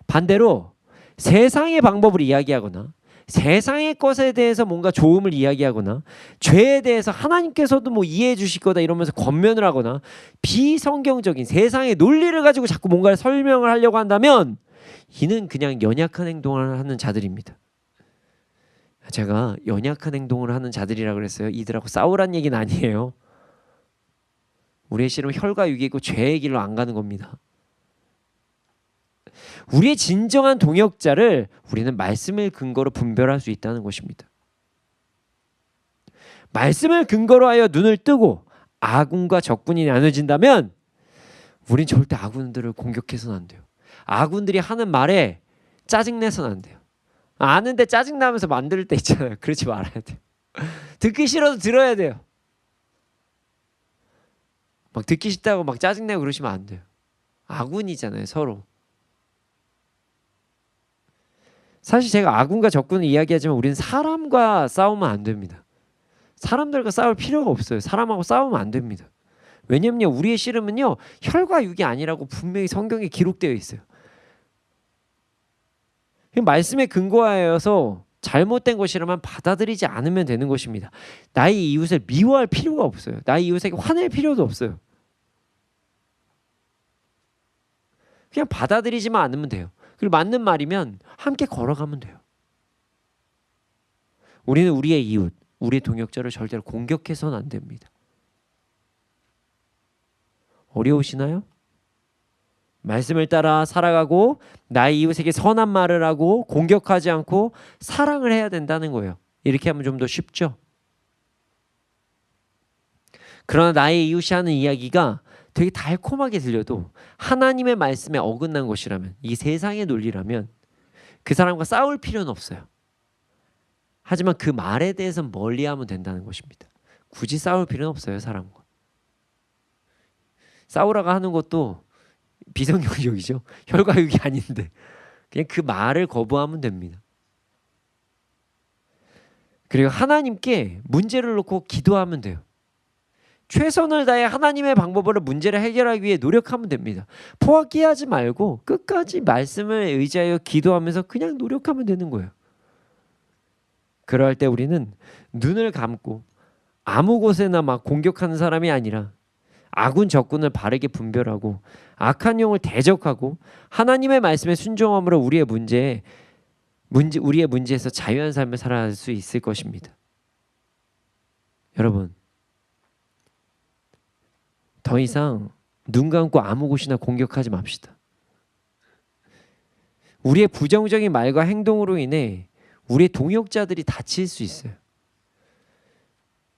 C: 반대로 세상의 방법을 이야기하거나 세상의 것에 대해서 뭔가 조음을 이야기하거나 죄에 대해서 하나님께서도 뭐 이해해 주실 거다 이러면서 권면을 하거나 비성경적인 세상의 논리를 가지고 자꾸 뭔가를 설명을 하려고 한다면 이는 그냥 연약한 행동을 하는 자들입니다. 제가 연약한 행동을 하는 자들이라고 그랬어요. 이들하고 싸우란 얘기는 아니에요. 우리의 씨름은 혈과 육이고 죄의 길로 안 가는 겁니다. 우리의 진정한 동역자를 우리는 말씀을 근거로 분별할 수 있다는 것입니다. 말씀을 근거로 하여 눈을 뜨고 아군과 적군이 나눠진다면 우린 절대 아군들을 공격해서는 안 돼요. 아군들이 하는 말에 짜증내서는 안 돼요. 아는데 짜증나면서 만들 때 있잖아요. 그러지 말아야 돼요. 듣기 싫어도 들어야 돼요. 막 듣기 싫다고 막 짜증내고 그러시면 안 돼요. 아군이잖아요, 서로. 사실 제가 아군과 적군을 이야기하지만 우리는 사람과 싸우면 안 됩니다. 사람들과 싸울 필요가 없어요. 사람하고 싸우면 안 됩니다. 왜냐면요, 우리의 씨름은요 혈과 육이 아니라고 분명히 성경에 기록되어 있어요. 말씀에 근거하여서 잘못된 것이라면 받아들이지 않으면 되는 것입니다. 나의 이웃을 미워할 필요가 없어요. 나의 이웃에게 화낼 필요도 없어요. 그냥 받아들이지만 않으면 돼요. 그리고 맞는 말이면 함께 걸어가면 돼요. 우리는 우리의 이웃, 우리의 동역자를 절대로 공격해서는 안 됩니다. 어려우시나요? 말씀을 따라 살아가고 나의 이웃에게 선한 말을 하고 공격하지 않고 사랑을 해야 된다는 거예요. 이렇게 하면 좀 더 쉽죠? 그러나 나의 이웃이 하는 이야기가 되게 달콤하게 들려도 하나님의 말씀에 어긋난 것이라면, 이 세상의 논리라면 그 사람과 싸울 필요는 없어요. 하지만 그 말에 대해서 멀리하면 된다는 것입니다. 굳이 싸울 필요는 없어요. 사람과 싸우라고 하는 것도 비성경적이죠. 혈과 육이 아닌데 그냥 그 말을 거부하면 됩니다. 그리고 하나님께 문제를 놓고 기도하면 돼요. 최선을 다해 하나님의 방법으로 문제를 해결하기 위해 노력하면 됩니다. 포기하지 말고 끝까지 말씀을 의지하여 기도하면서 그냥 노력하면 되는 거예요. 그럴 때 우리는 눈을 감고 아무 곳에나 막 공격하는 사람이 아니라 아군 적군을 바르게 분별하고 악한 영을 대적하고 하나님의 말씀에 순종함으로 우리의 문제에서 자유한 삶을 살아갈 수 있을 것입니다. 여러분, 더 이상 눈 감고 아무 곳이나 공격하지 맙시다. 우리의 부정적인 말과 행동으로 인해 우리의 동역자들이 다칠 수 있어요.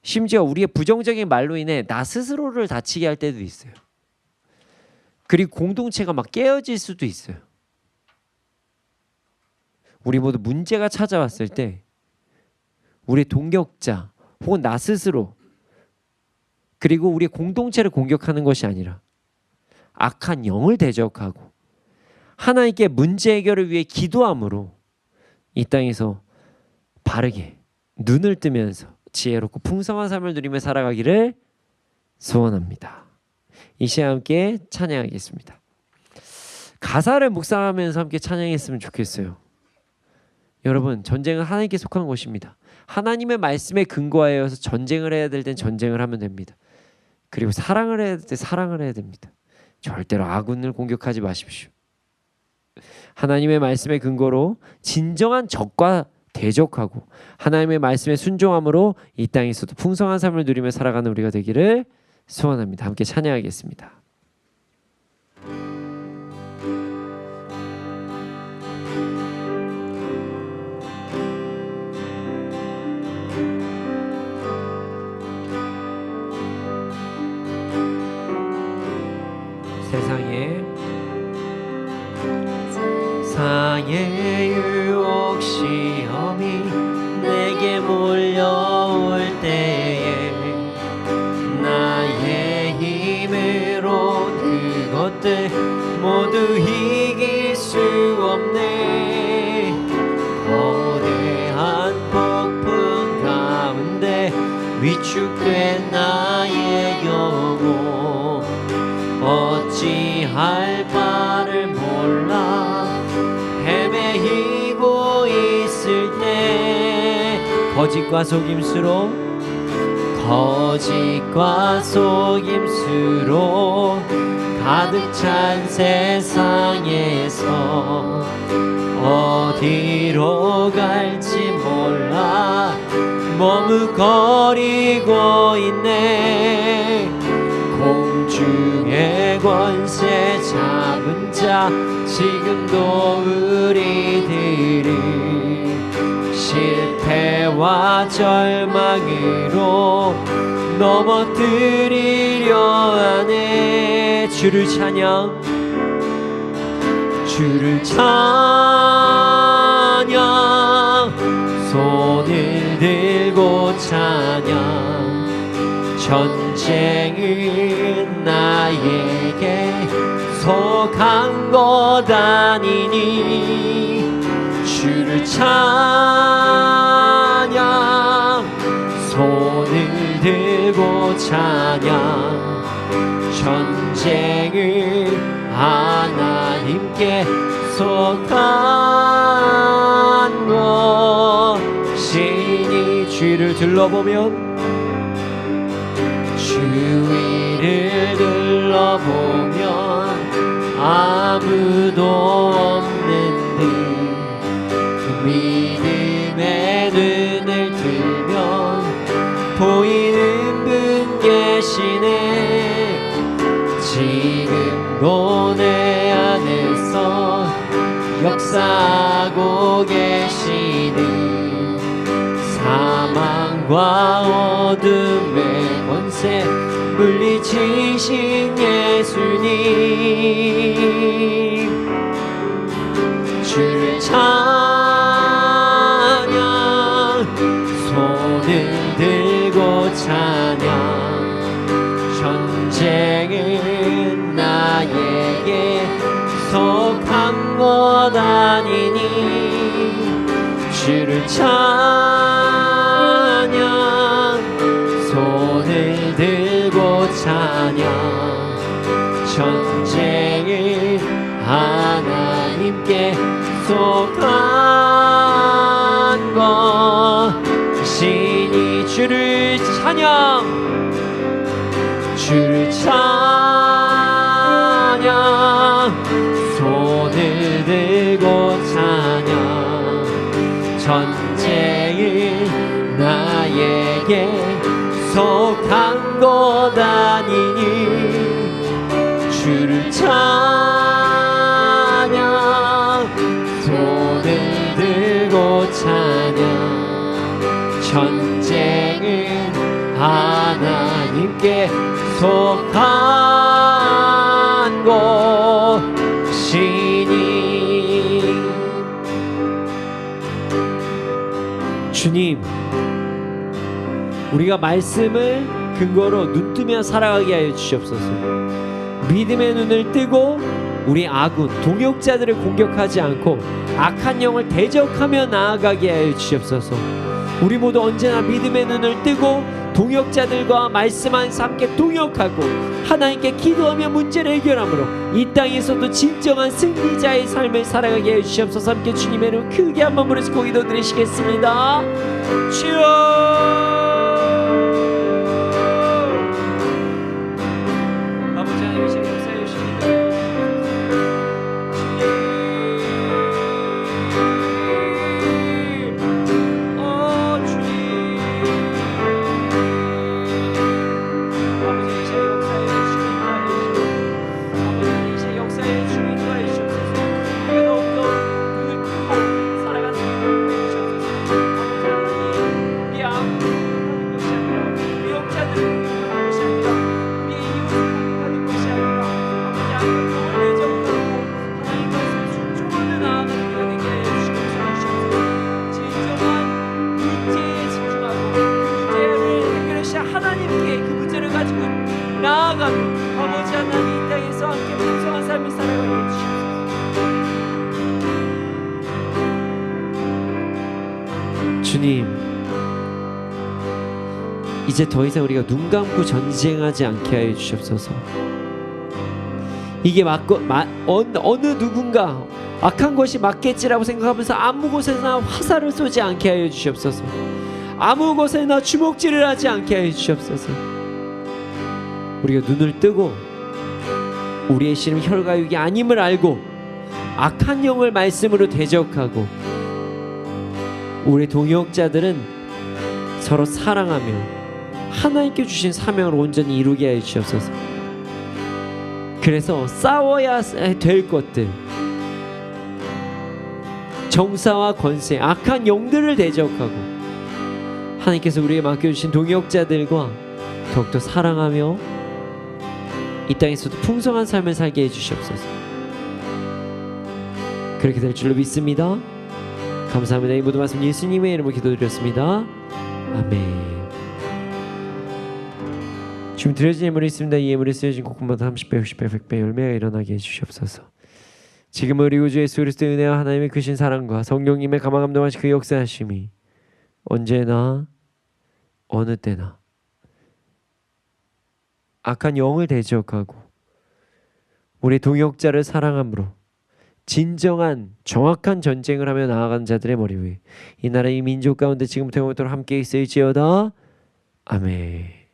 C: 심지어 우리의 부정적인 말로 인해 나 스스로를 다치게 할 때도 있어요. 그리고 공동체가 막 깨어질 수도 있어요. 우리 모두 문제가 찾아왔을 때 우리의 동역자 혹은 나 스스로 그리고 우리의 공동체를 공격하는 것이 아니라 악한 영을 대적하고 하나님께 문제 해결을 위해 기도함으로 이 땅에서 바르게 눈을 뜨면서 지혜롭고 풍성한 삶을 누리며 살아가기를 소원합니다. 이 시간 함께 찬양하겠습니다. 가사를 묵상하면서 함께 찬양했으면 좋겠어요. 여러분, 전쟁은 하나님께 속한 것입니다. 하나님의 말씀에 근거하여서 전쟁을 해야 될 땐 전쟁을 하면 됩니다. 그리고 사랑을 해야 될 때 사랑을 해야 됩니다. 절대로 아군을 공격하지 마십시오. 하나님의 말씀의 근거로 진정한 적과 대적하고 하나님의 말씀에 순종함으로 이 땅에서도 풍성한 삶을 누리며 살아가는 우리가 되기를 소원합니다. 함께 찬양하겠습니다. 세상의 유혹 시험이 내게 몰려올 때에 나의 힘으로 그것들 모두 이길 수 없네. 거대한 폭풍 가운데 위축된 나의 영혼 어찌할 바를 몰라 헤매이고 있을 때 거짓과 속임수로 가득 찬 세상에서 어디로 갈지 몰라 머뭇거리고 있네. 공중의 권세 잡은 자 지금도 우리들을 실패와 절망으로 넘어뜨리려 하네. 주를 찬양 손을 들고 찬양. 전쟁은 나에게 속한 것 아니니 주를 찬양. 손을 들고 찬양. 전쟁을 하나님께 속한 것이니 주위를 둘러보면 주위를 둘러보면 아무도 없는 듯 믿음의 눈을 뜨면 보이는 분 계시네. 지금도 내 안에서 역사하고 계시는 사망과 어둠의 권세 물리치신 예수님 주를 찬양 손을 들고 찬양 전쟁은 나에게 속한 것 아니니 주를 찬양 손을 들고 찬양 전쟁은 하나님께 속한 것이니 주를 찬양 주를 찬양 손을 들고 찬양 전쟁은 나에게 속한 것 아니니 주를 찬양 손을 들고 찬양 전쟁은 하나님께 속한 것이니 주님 우리가 말씀을 근거로 눈뜨며 살아가게 하여 주시옵소서. 믿음의 눈을 뜨고 우리 아군 동역자들을 공격하지 않고 악한 영을 대적하며 나아가게 하여 주시옵소서. 우리 모두 언제나 믿음의 눈을 뜨고 동역자들과 말씀 안에서 함께 동역하고 하나님께 기도하며 문제를 해결함으로 이 땅에서도 진정한 승리자의 삶을 살아가게 해주시옵소서. 함께 주님의 이름 크게 한번 부르시고 기도드리시겠습니다. 주여 아버지 하나님 이제 역사해 주십니다. 하나님께 그 문제를 가지고 나아가며 아버지 하나님 이 땅에서 함께 풍성한 삶을 살아가게 해주시옵소서. 주님 이제 더 이상 우리가 눈 감고 전쟁하지 않게 하여 주시옵소서. 이게 어느 누군가 악한 것이 맞겠지라고 생각하면서 아무 곳에나 화살을 쏘지 않게 하여 주시옵소서. 아무 곳에나 주먹질을 하지 않게 하여 주시옵소서. 우리가 눈을 뜨고 우리의 씨름 혈과육이 아님을 알고 악한 영을 말씀으로 대적하고 우리 동역자들은 서로 사랑하며 하나님께 주신 사명을 온전히 이루게 하여 주시옵소서. 그래서 싸워야 될 것들 정사와 권세 악한 영들을 대적하고 하나님께서 우리에게 맡겨주신 동역자들과 더욱더 사랑하며 이 땅에서도 풍성한 삶을 살게 해주시옵소서. 그렇게 될 줄로 믿습니다. 감사합니다. 이 모든 말씀 예수님의 이름으로 기도드렸습니다. 아멘. 지금 드려진 예물이 있습니다. 이 예물이 쓰여진 곡금마다 30배, 60배, 100배 열매가 일어나게 해주시옵소서. 지금 우리 구주 예수 그리스도의 은혜와 하나님의 크신 사랑과 성령님의 감화감동하신 그 역사하심이 언제나 어느 때나 악한 영을 대적하고 우리 동역자를 사랑함으로 진정한 정확한 전쟁을 하며 나아가는 자들의 머리 위에 이 나라 이 민족 가운데 지금부터 영원토록 함께 있을지어다. 아멘.